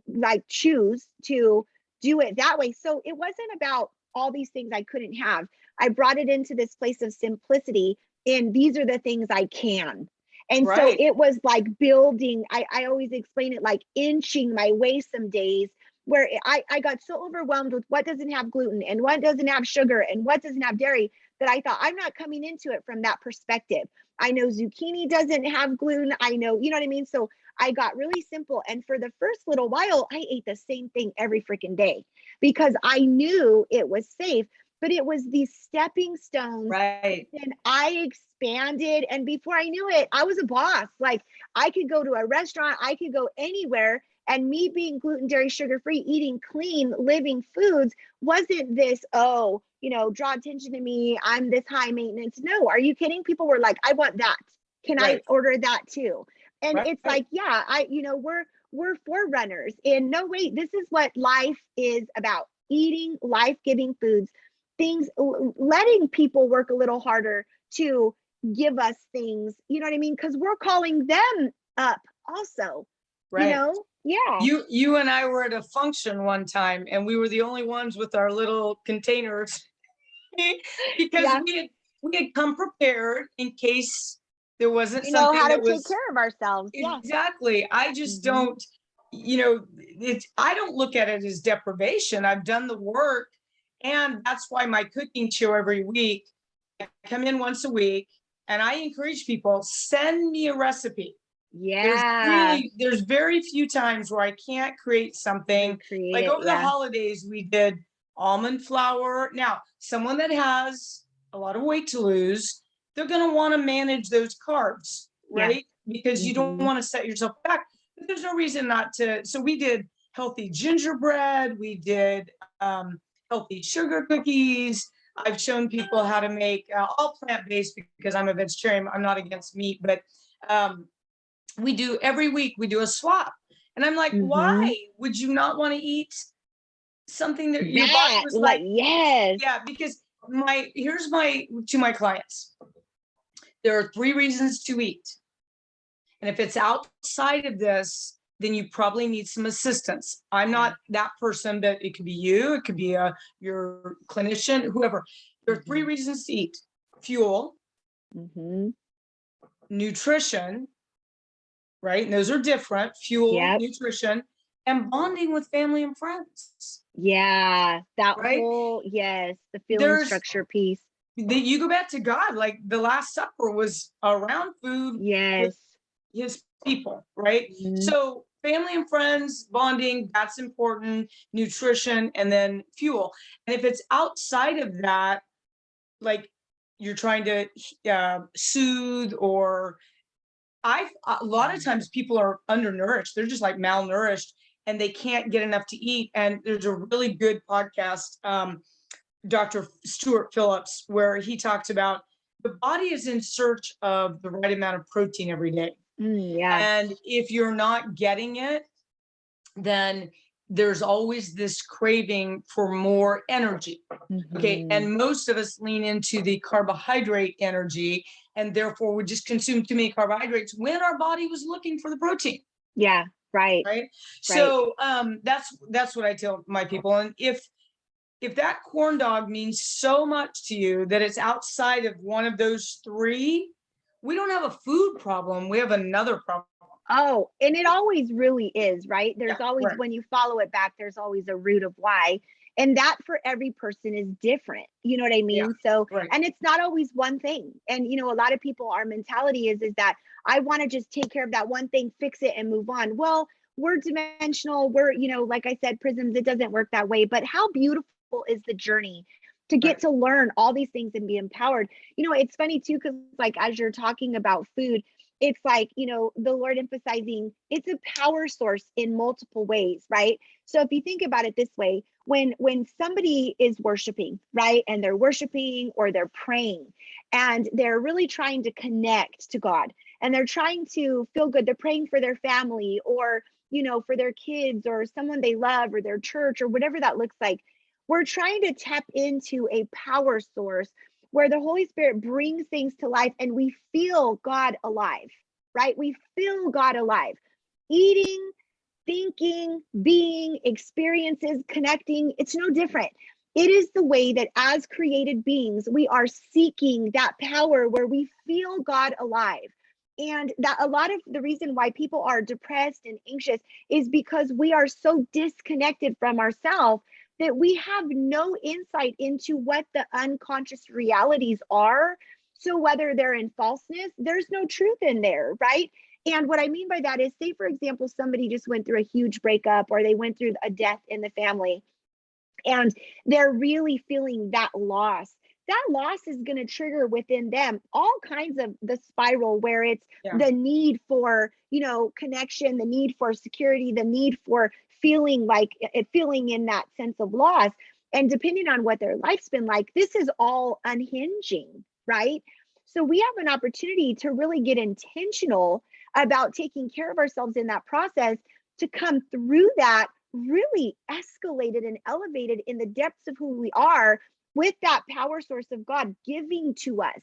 like choose to do it that way. So it wasn't about all these things I couldn't have. I brought it into this place of simplicity, and these are the things I can. And so right. it was like building, I always explain it like inching my way some days, where I got so overwhelmed with what doesn't have gluten and what doesn't have sugar and what doesn't have dairy, that I thought, I'm not coming into it from that perspective. I know zucchini doesn't have gluten. I know, you know what I mean? So I got really simple. And for the first little while, I ate the same thing every freaking day because I knew it was safe, but it was these stepping stones. Right. And I expanded. And before I knew it, I was a boss. Like I could go to a restaurant, I could go anywhere. And me being gluten, dairy, sugar free, eating clean, living foods wasn't this, oh, draw attention to me, I'm this high maintenance. No, are you kidding? People were like, I want that. Can I Right. order that too? And it's Right. like, yeah, we're forerunners. And no, wait, this is what life is about: eating life-giving foods, things, letting people work a little harder to give us things, you know what I mean? Because we're calling them up also, Right. yeah. You and I were at a function one time and we were the only ones with our little containers because Yeah, we had come prepared in case there wasn't we know something how to that take was care of ourselves. Yeah. exactly. I just Hmm. don't, I don't look at it as deprivation. I've done the work. And that's why my cooking show every week, I come in once a week and I encourage people, send me a recipe. Yeah. There's very few times where I can't create something. Recreate Like it. over the Yeah. holidays, we did almond flour. Now, someone that has a lot of weight to lose, they're going to want to manage those carbs, Yeah. right? Because you don't Hmm. want to set yourself back. But there's no reason not to. So we did healthy gingerbread. We did healthy sugar cookies. I've shown people how to make all plant based because I'm a vegetarian. I'm not against meat, but um, we do every week we do a swap, and I'm like, why Hmm. would you not want to eat something that your body That, was like, like, yes. yeah, because my here's my to my clients, there are 3 reasons to eat, and if it's outside of this, then you probably need some assistance. I'm Yeah. not that person, but it could be you, it could be your clinician, whoever. There are three Hmm. reasons to eat: fuel, Hmm. nutrition, right? And those are different: fuel, Yep. nutrition, and bonding with family and friends, Yeah. That right? whole, yes, the feeling There's structure piece. you go back to God, like the Last Supper was around food with Yes. his people, right? Hmm. So family and friends, bonding, that's important, nutrition, and then fuel. And if it's outside of that, like you're trying to soothe, or a lot of times people are undernourished, they're just like malnourished, and they can't get enough to eat. And there's a really good podcast, Dr. Stuart Phillips, where he talks about the body is in search of the right amount of protein every day. Yeah. And if you're not getting it, then there's always this craving for more energy. Okay. And most of us lean into the carbohydrate energy, and therefore we just consume too many carbohydrates when our body was looking for the protein. Yeah. Right. Right. So that's what I tell my people. And if that corn dog means so much to you that it's outside of one of those three, we don't have a food problem. We have another problem. Oh, and it always really is, right? There's always, right. when you follow it back, there's always a root of why. And that for every person is different. You know what I mean? So, Right. and it's not always one thing. And, a lot of people, our mentality is that I want to just take care of that one thing, fix it and move on. Well, we're dimensional. We're, like I said, prisms, it doesn't work that way. But how beautiful is the journey to get to learn all these things and be empowered? It's funny too, because like, as you're talking about food, it's like, the Lord emphasizing it's a power source in multiple ways, right? So if you think about it this way, when somebody is worshiping, right, and they're worshiping or they're praying and they're really trying to connect to God and they're trying to feel good, they're praying for their family or, for their kids or someone they love or their church or whatever that looks like, we're trying to tap into a power source where the Holy Spirit brings things to life and we feel God alive, right? We feel God alive. Eating, thinking, being, experiences, connecting, it's no different. It is the way that as created beings, we are seeking that power where we feel God alive. And that a lot of the reason why people are depressed and anxious is because we are so disconnected from ourselves that we have no insight into what the unconscious realities are. So whether they're in falseness, there's no truth in there, right? And what I mean by that is, say, for example, somebody just went through a huge breakup or they went through a death in the family and they're really feeling that loss. That loss is going to trigger within them all kinds of the spiral where it's the need for, connection, the need for security, the need for feeling like it, feeling in that sense of loss. And depending on what their life's been like, this is all unhinging, right? So we have an opportunity to really get intentional about taking care of ourselves in that process to come through that really escalated and elevated in the depths of who we are with that power source of God giving to us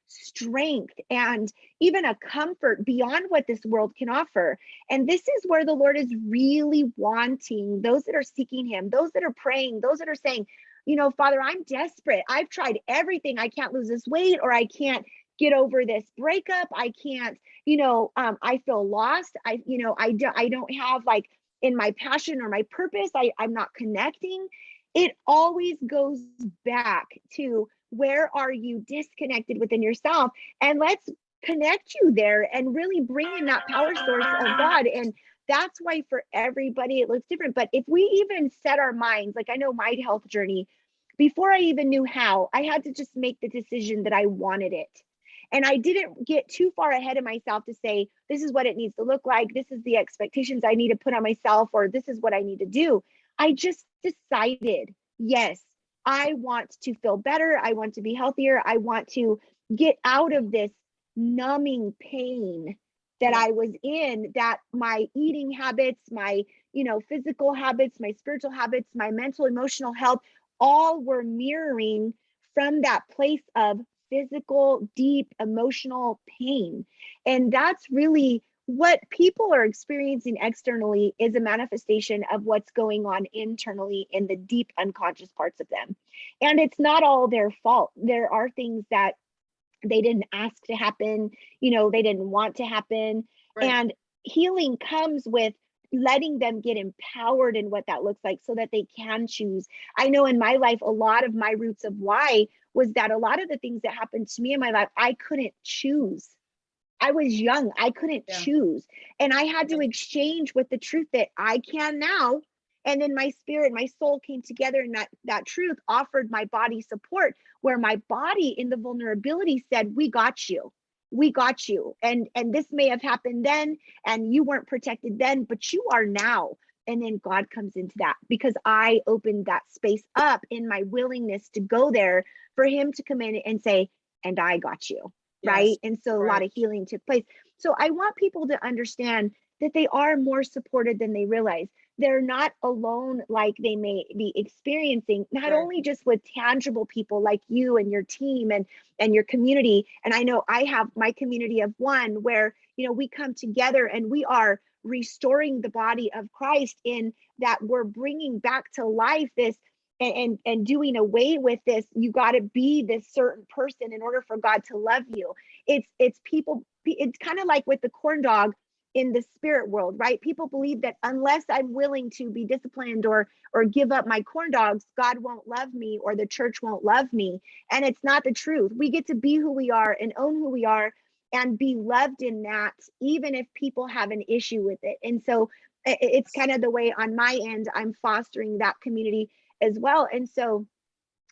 strength and even a comfort beyond what this world can offer. And this is where the Lord is really wanting those that are seeking him, those that are praying, those that are saying, Father, I'm desperate. I've tried everything. I can't lose this weight, or I can't get over this breakup. I can't, I feel lost. I don't have like in my passion or my purpose, I'm not connecting. It always goes back to where are you disconnected within yourself? And let's connect you there and really bring in that power source of God. And that's why for everybody it looks different. But if we even set our minds, like I know my health journey, before I even knew how, I had to just make the decision that I wanted it. And I didn't get too far ahead of myself to say, this is what it needs to look like. This is the expectations I need to put on myself, or this is what I need to do. I just decided, yes, I want to feel better. I want to be healthier. I want to get out of this numbing pain that I was in, that my eating habits, my, physical habits, my spiritual habits, my mental, emotional health, all were mirroring from that place of physical, deep emotional pain. And that's really what people are experiencing externally, is a manifestation of what's going on internally in the deep unconscious parts of them. And it's not all their fault. There are things that they didn't ask to happen, they didn't want to happen. Right. And healing comes with letting them get empowered in what that looks like so that they can choose. I know in my life, a lot of my roots of why was that a lot of the things that happened to me in my life, I couldn't choose. I was young. I couldn't choose. And I had to exchange with the truth that I can now. And then my spirit, my soul came together, and that truth offered my body support, where my body in the vulnerability said, we got you. We got you. And this may have happened then, and you weren't protected then, but you are now. And then God comes into that because I opened that space up in my willingness to go there for him to come in and say, and I got you. Right. Yes. And so a lot Right. of healing took place. So I want people to understand that they are more supported than they realize. They're not alone like they may be experiencing, not Right. only just with tangible people like you and your team and your community. And I know I have my community of one where, you know, we come together and we are restoring the body of Christ in that we're bringing back to life this and doing away with this. You got to be this certain person in order for God to love you. It's people. It's kind of like with the corn dog in the spirit world, right? People believe that unless I'm willing to be disciplined or give up my corn dogs, God won't love me or the church won't love me. And it's not the truth. We get to be who we are and own who we are and be loved in that, even if people have an issue with it. And so it's kind of the way on my end, I'm fostering that community as well. And so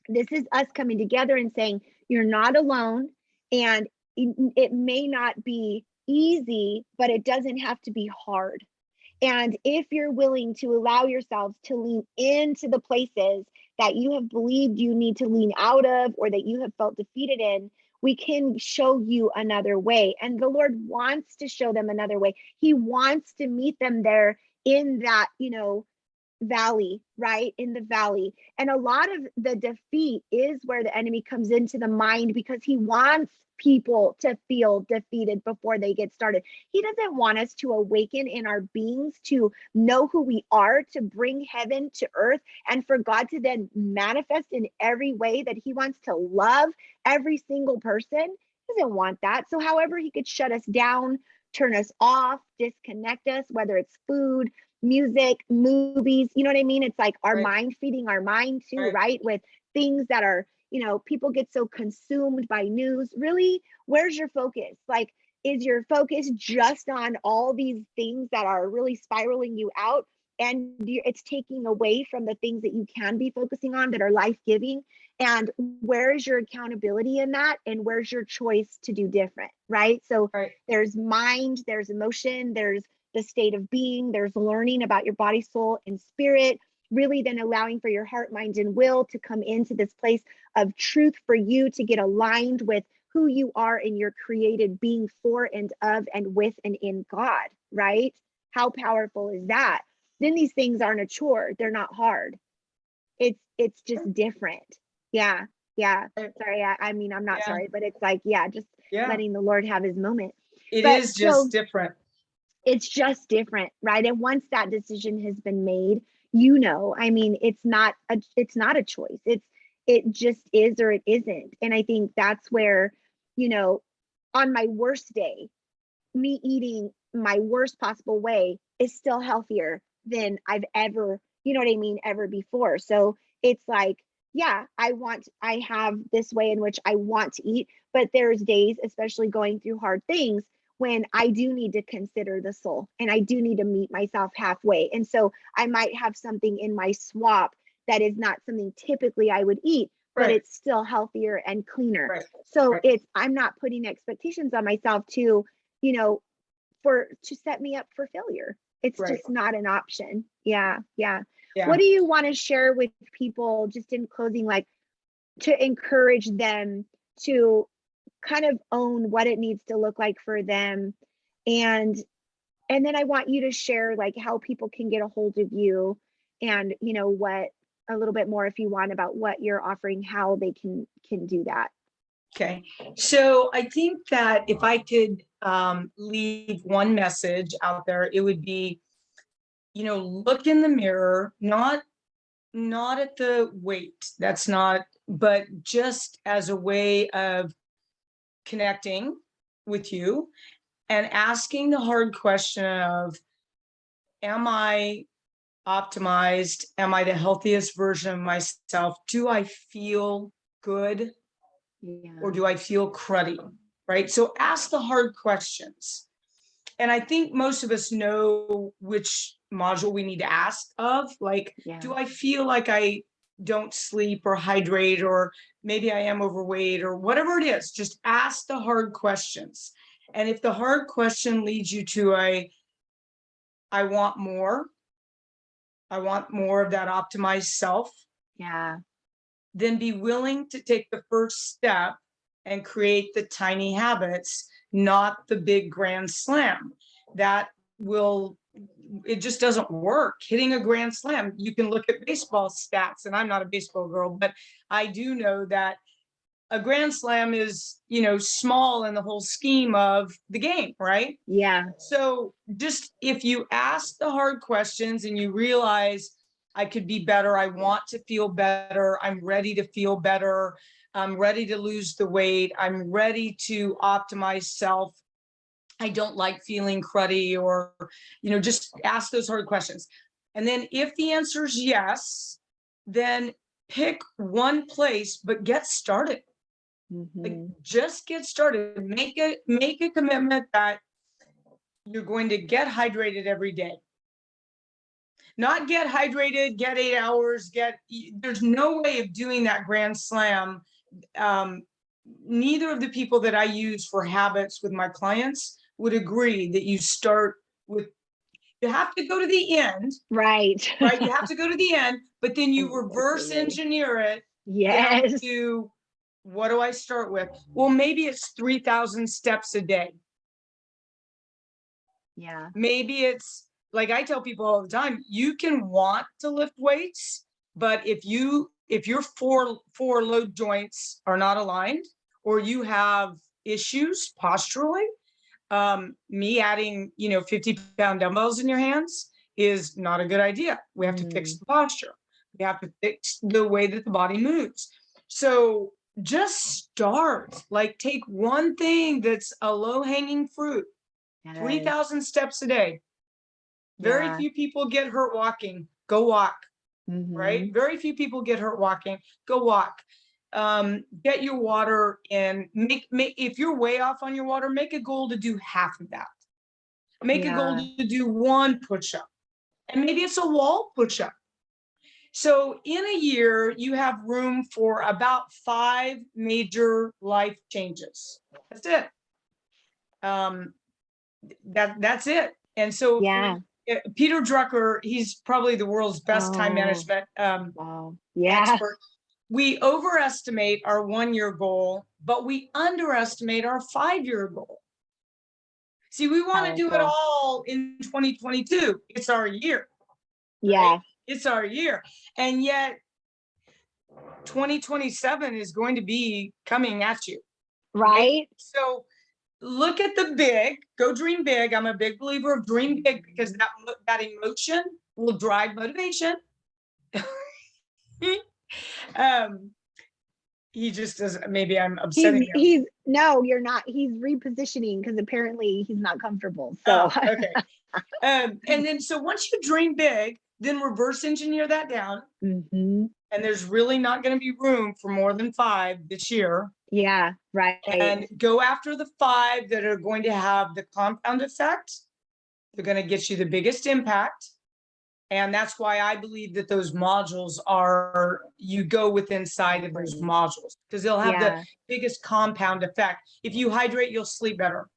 this is us coming together and saying, you're not alone. And it may not be easy, but it doesn't have to be hard. And if you're willing to allow yourselves to lean into the places that you have believed you need to lean out of or that you have felt defeated in, we can show you another way. And the Lord wants to show them another way. He wants to meet them there in that, you know, valley, right? In the valley. And a lot of the defeat is where the enemy comes into the mind because he wants people to feel defeated before they get started. He doesn't want us to awaken in our beings, to know who we are, to bring heaven to earth, and for God to then manifest in every way that he wants to love every single person. He doesn't want that. So however he could shut us down, turn us off, disconnect us, whether it's food, music, movies, you know what I mean? It's like our Right. mind feeding our mind too, Right. right? With things that are, you know, people get so consumed by news. Really, where's your focus? Like, is your focus just on all these things that are really spiraling you out? And it's taking away from the things that you can be focusing on that are life giving. And where is your accountability in that? And where's your choice to do different? Right. So Right. there's mind, there's emotion, there's the state of being, there's learning about your body, soul, and spirit, really then allowing for your heart, mind, and will to come into this place of truth for you to get aligned with who you are in your created being for and of and with and in God, right? How powerful is that? Then these things aren't a chore, they're not hard. It's just different. Yeah. Yeah. Sorry. I mean, I'm not Yeah. sorry, but it's like, yeah, just Yeah. letting the Lord have his moment. It But is so just different. it's just different, right? And once that decision has been made, you know, I mean, it's not a choice. It just is or it isn't. And I think that's where, you know, on my worst day, me eating my worst possible way is still healthier than I've ever, you know what I mean, ever before. So it's like, yeah, I have this way in which I want to eat, but there's days, especially going through hard things, when I do need to consider the soul and I do need to meet myself halfway. And so I might have something in my swap that is not something typically I would eat, but Right. it's still healthier and cleaner. Right. So Right. I'm not putting expectations on myself to, you know, to set me up for failure. It's Right. just not an option. Yeah. Yeah. Yeah. What do you want to share with people just in closing, like to encourage them to kind of own what it needs to look like for them? And then I want you to share like how people can get a hold of you and, you know, what a little bit more if you want about what you're offering, how they can do that. Okay. So I think that if I could leave one message out there, it would be, look in the mirror, not at the weight. That's not, but just as a way of connecting with you and asking the hard question of, am I optimized? Am I the healthiest version of myself? Do I feel good or Yeah. do I feel cruddy? Right. So ask the hard questions. And I think most of us know which module we need to ask of. Like, Yeah. do I feel like I don't sleep or hydrate, or maybe I am overweight, or whatever it is? Just ask the hard questions. And if the hard question leads you to I want more, I want more of that optimized self. Yeah. Then be willing to take the first step and create the tiny habits, not the big grand slam. That will, it just doesn't work. Hitting a grand slam, you can look at baseball stats, and I'm not a baseball girl, but I do know that a grand slam is, small in the whole scheme of the game, right? Yeah. So just if you ask the hard questions and you realize I could be better, I want to feel better, I'm ready to feel better, I'm ready to lose the weight, I'm ready to optimize self, I don't like feeling cruddy, or, just ask those hard questions. And then if the answer is yes, then pick one place, but get started. Like, just get started. Make a commitment that you're going to get hydrated every day. Not get hydrated, get 8 hours, there's no way of doing that grand slam. Neither of the people that I use for habits with my clients would agree that you start with, you have to go to the end, Right. right? You have to go to the end, but then you reverse Literally. engineer it down Yes. to, what do I start with? Well, maybe it's 3,000 steps a day. Yeah. Maybe it's, like I tell people all the time, you can want to lift weights, but if your four load joints are not aligned, or you have issues posturally, me adding 50-pound dumbbells in your hands is not a good idea. We have to fix the posture. We have to fix the way that the body moves. So just start. Like, take one thing that's a low-hanging fruit. 3,000 steps a day. Very Yeah. few people get hurt walking. Go walk, right? Very few people get hurt walking. Go walk. Get your water in. Make if you're way off on your water, make a goal to do half of that. Make a goal to do one push-up. And maybe it's a wall push-up. So in a year, you have room for about 5 major life changes. That's it. That's it. And so Yeah. Peter Drucker, he's probably the world's best time management Wow. Yeah. expert. We overestimate our 1-year goal, but we underestimate our 5-year goal. See, we want to do it all in 2022. It's our year. Yeah. Right? It's our year. And yet 2027 is going to be coming at you. Right. So look at the big, go dream big. I'm a big believer of dream big, because that emotion will drive motivation. He just doesn't, maybe I'm upsetting him. No, you're not. He's repositioning because apparently he's not comfortable. So okay. And then, so once you dream big, then reverse engineer that down. And there's really not going to be room for more than 5 this year. Yeah, right. And go after the 5 that are going to have the compound effect. They're going to get you the biggest impact. And that's why I believe that those modules are, you go with inside of those modules, because they'll have the biggest compound effect. If you hydrate, you'll sleep better.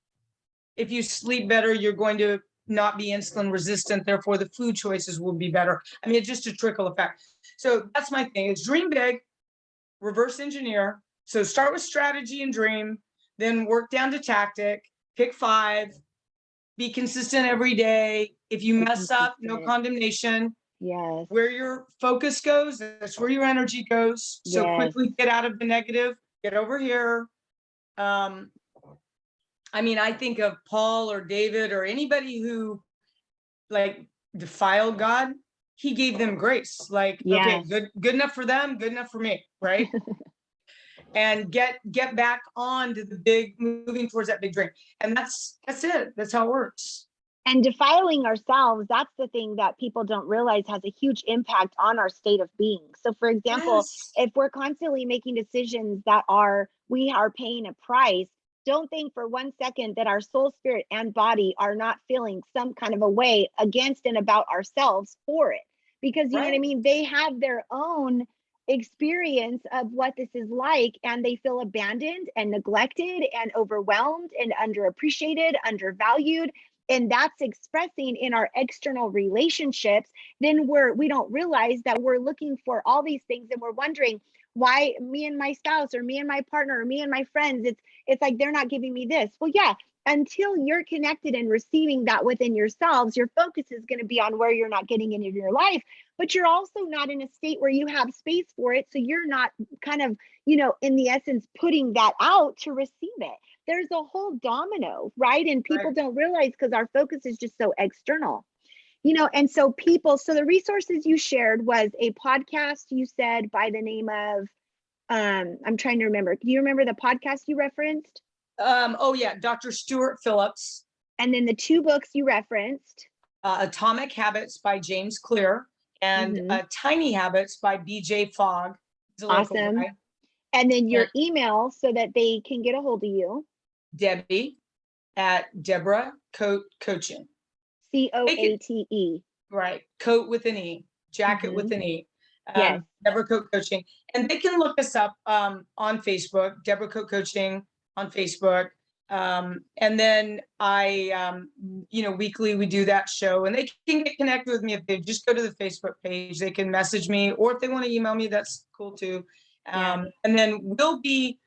If you sleep better, you're going to not be insulin resistant. Therefore, the food choices will be better. I mean, it's just a trickle effect. So that's my thing. It's dream big, reverse engineer. So start with strategy and dream, then work down to tactic, pick 5, be consistent every day. If you mess up, no condemnation. Yes. Where your focus goes, that's where your energy goes. So quickly get out of the negative, get over here. I mean, I think of Paul or David or anybody who like defiled God. He gave them grace. Like, okay, good enough for them, good enough for me, right? And get back on to the big, moving towards that big dream. And that's it. That's how it works. And defiling ourselves, that's the thing that people don't realize has a huge impact on our state of being. So for example, if we're constantly making decisions that we are paying a price, don't think for 1 second that our soul, spirit, and body are not feeling some kind of a way against and about ourselves for it. Because you know what I mean? They have their own experience of what this is like, and they feel abandoned and neglected and overwhelmed and underappreciated, undervalued. and that's expressing in our external relationships, then we don't realize that we're looking for all these things, and we're wondering why me and my spouse, or me and my partner, or me and my friends, it's like they're not giving me this. Well, yeah, until you're connected and receiving that within yourselves, your focus is going to be on where you're not getting it in your life, but you're also not in a state where you have space for it. So you're not kind of, in the essence, putting that out to receive it. There's a whole domino, right? And people don't realize, because our focus is just so external. And so so the resources you shared was a podcast, you said, by the name of, I'm trying to remember. Do you remember the podcast you referenced? Oh yeah, Dr. Stuart Phillips. And then the 2 books you referenced. Atomic Habits by James Clear, and Tiny Habits by BJ Fogg. He's a local guy. And then your email, so that they can get a hold of you. Debbie at Deborah Coate Coaching. Coate. Right. Coat with an E. Jacket with an E. Yes. Deborah Coate Coaching. And they can look us up on Facebook, Deborah Coate Coaching on Facebook. And then I, weekly we do that show, and they can get connected with me if they just go to the Facebook page. They can message me, or if they want to email me, that's cool too. And then we'll be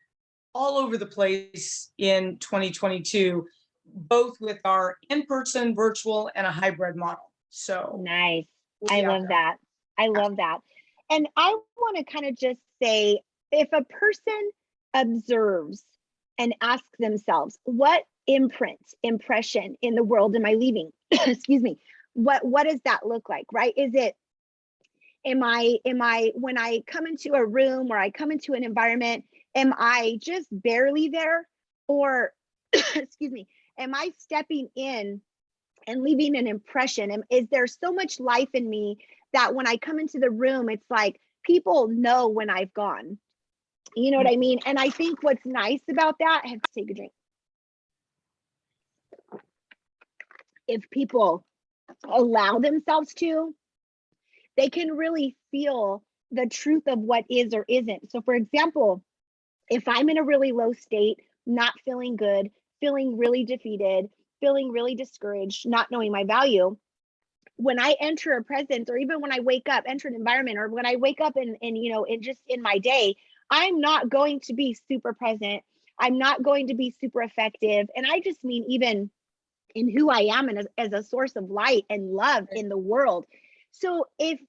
all over the place in 2022, both with our in-person, virtual, and a hybrid model. So nice. I love that. I love that. And I want to kind of just say, if a person observes and asks themselves, what impression in the world am I leaving? Excuse me. What does that look like, right? Is it, am I, when I come into a room, or I come into an environment, am I just barely there? Or, excuse me, am I stepping in and leaving an impression? And is there so much life in me that when I come into the room, it's like people know when I've gone? You know what I mean? And I think what's nice about that, I have to take a drink. If people allow themselves to, they can really feel the truth of what is or isn't. So for example, if I'm in a really low state, not feeling good, feeling really defeated, feeling really discouraged, not knowing my value, when I enter a presence, or even when I wake up, enter an environment, or when I wake up and just in my day, I'm not going to be super present. I'm not going to be super effective. And I just mean even in who I am, and as a source of light and love in the world. So if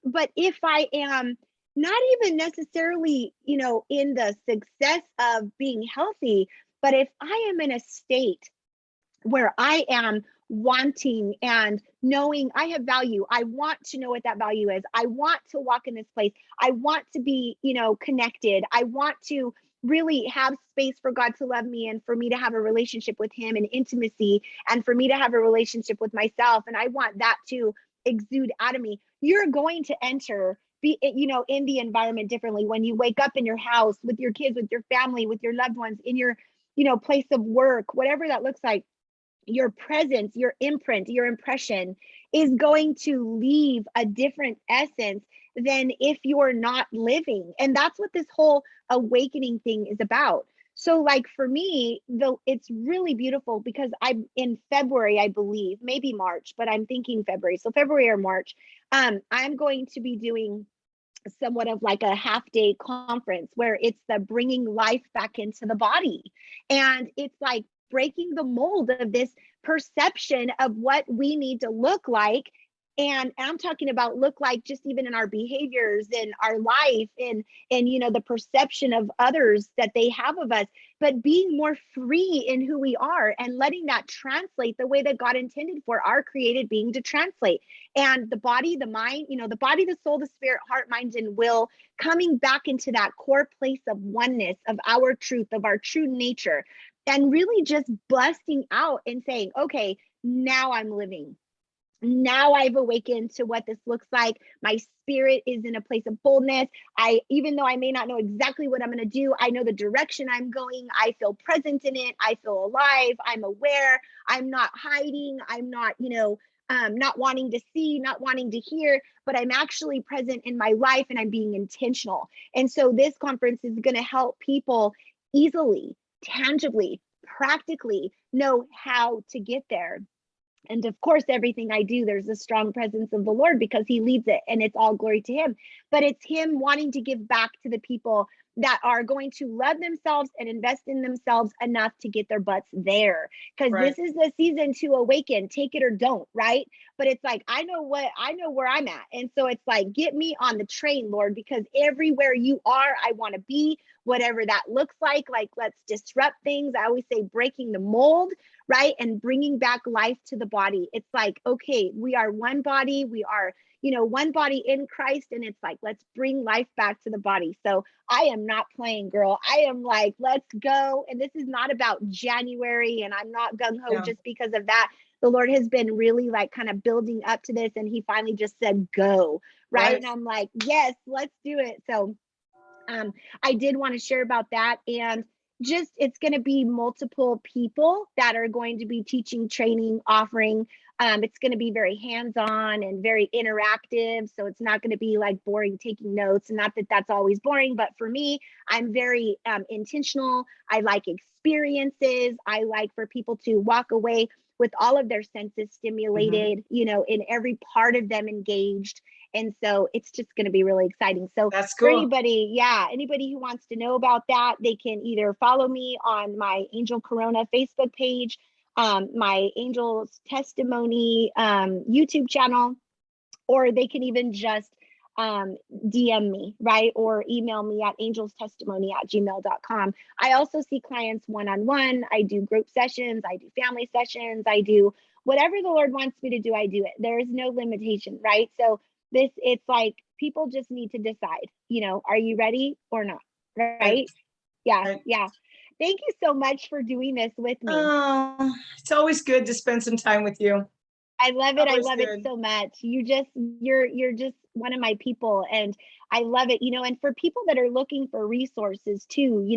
I am not even necessarily, in the success of being healthy, but if I am in a state where I am wanting and knowing I have value, I want to know what that value is. I want to walk in this place. I want to be, connected. I want to really have space for God to love me, and for me to have a relationship with him and intimacy, and for me to have a relationship with myself. And I want that to exude out of me. You're going to enter in the environment differently when you wake up in your house, with your kids, with your family, with your loved ones, in your, place of work, whatever that looks like. Your presence, your imprint, your impression is going to leave a different essence than if you're not living. And that's what this whole awakening thing is about. So like for me, though, it's really beautiful, because I'm in February, I believe, maybe March, but I'm thinking February. So February or March, I'm going to be doing somewhat of like a half-day conference, where it's the bringing life back into the body. And it's like breaking the mold of this perception of what we need to look like. And I'm talking about look like just even in our behaviors, in our life, and the perception of others that they have of us, but being more free in who we are, and letting that translate the way that God intended for our created being to translate. And the body, the mind, the body, the soul, the spirit, heart, mind, and will, coming back into that core place of oneness, of our truth, of our true nature, and really just busting out and saying, okay, now I'm living. Now I've awakened to what this looks like. My spirit is in a place of boldness. Even though I may not know exactly what I'm going to do, I know the direction I'm going. I feel present in it. I feel alive. I'm aware. I'm not hiding. I'm not, not wanting to see, not wanting to hear, but I'm actually present in my life, and I'm being intentional. And so this conference is going to help people easily, tangibly, practically know how to get there. And of course, everything I do, there's a strong presence of the Lord because he leads it and it's all glory to him. But it's him wanting to give back to the people that are going to love themselves and invest in themselves enough to get their butts there. Because Right. this is the season to awaken, take it or don't, right? But it's like, I know where I'm at. And so it's like, get me on the train, Lord, because everywhere you are, I want to be, whatever that looks like. Like, let's disrupt things. I always say breaking the mold, right? And bringing back life to the body. It's like, okay, we are one body. We are, one body in Christ. And it's like, let's bring life back to the body. So I am not playing, girl. I am like, let's go. And this is not about January, and I'm not gung ho Yeah. just because of that. The Lord has been really like kind of building up to this, and he finally just said, go. Right. And I'm like, yes, let's do it. So I did want to share about that. And just it's going to be multiple people that are going to be teaching, training, offering. It's going to be very hands-on and very interactive. So it's not going to be like boring taking notes. And not that that's always boring, but for me, I'm very intentional. I like experiences. I like for people to walk away with all of their senses stimulated, in every part of them engaged. And so it's just going to be really exciting. So That's for cool. anybody who wants to know about that, they can either follow me on my Angel Corona Facebook page, my Angel's Testimony YouTube channel, or they can even just DM me, right? Or email me at angelstestimony@gmail.com. I also see clients one-on-one. I do group sessions. I do family sessions. I do whatever the Lord wants me to do, I do it. There is no limitation, right? So it's like people just need to decide, are you ready or not? Right? Yeah. Right. Yeah. Thank you so much for doing this with me. Oh, it's always good to spend some time with you. I love it. I Always love it good. so much. You're just one of my people, and I love it. And for people that are looking for resources too,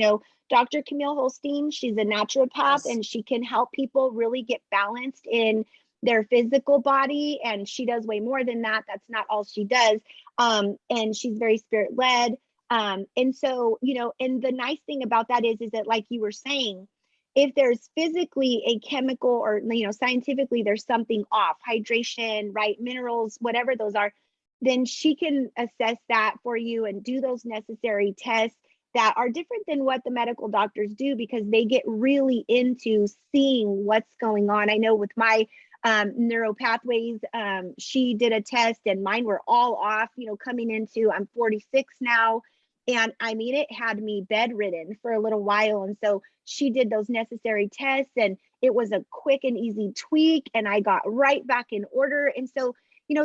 Dr. Camille Holstein, she's a naturopath Yes. and she can help people really get balanced in their physical body, and she does way more than that. That's not all she does. And she's very spirit led. And so, and the nice thing about that is that, like you were saying, if there's physically a chemical or scientifically there's something off, hydration, right, minerals, whatever those are, then she can assess that for you and do those necessary tests that are different than what the medical doctors do, because they get really into seeing what's going on. I know with my neural pathways, she did a test and mine were all off, coming into, I'm 46 now. And I mean, it had me bedridden for a little while. And so she did those necessary tests, and it was a quick and easy tweak, and I got right back in order. And so,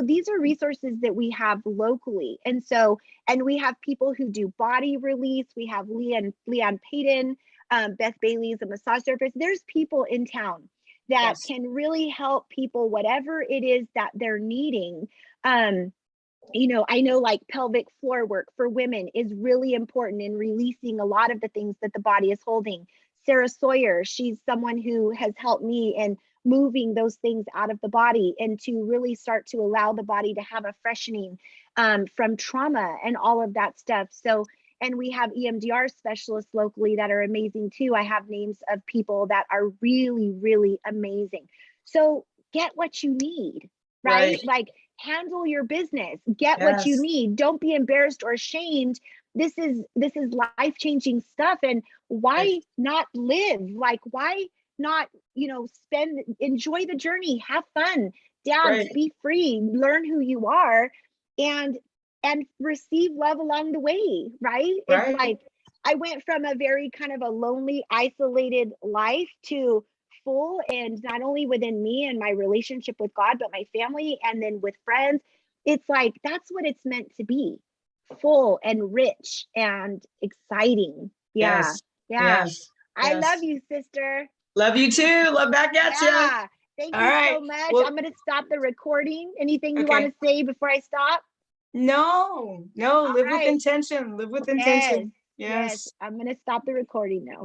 these are resources that we have locally. And so, and we have people who do body release. We have Leanne Payton, Beth Bailey's a massage therapist. There's people in town that Yes. can really help people, whatever it is that they're needing. I know like pelvic floor work for women is really important in releasing a lot of the things that the body is holding. Sarah Sawyer, she's someone who has helped me in moving those things out of the body and to really start to allow the body to have a freshening from trauma and all of that stuff. So, and we have EMDR specialists locally that are amazing too. I have names of people that are really, really amazing. So get what you need, right? Right. Like, handle your business, get what you Yes. need, don't be embarrassed or ashamed. This is life-changing stuff. And Right. why not live? Like, why not enjoy the journey, have fun, dance, Right. be free, learn who you are, and receive love along the way, right? It's Right. like I went from a very kind of a lonely, isolated life to full, and not only within me and my relationship with God, but my family and then with friends. It's like that's what it's meant to be, full and rich and exciting. Yeah. Yes. Yeah. Yes. I love Yes. you, sister. Love you too. Love back at you. All Yeah. Thank you right. so much. Well, I'm going to stop the recording. Anything you want okay. to say before I stop? No, no, All live with right. intention. Live with Yes. intention. Yes. Yes. I'm going to stop the recording now.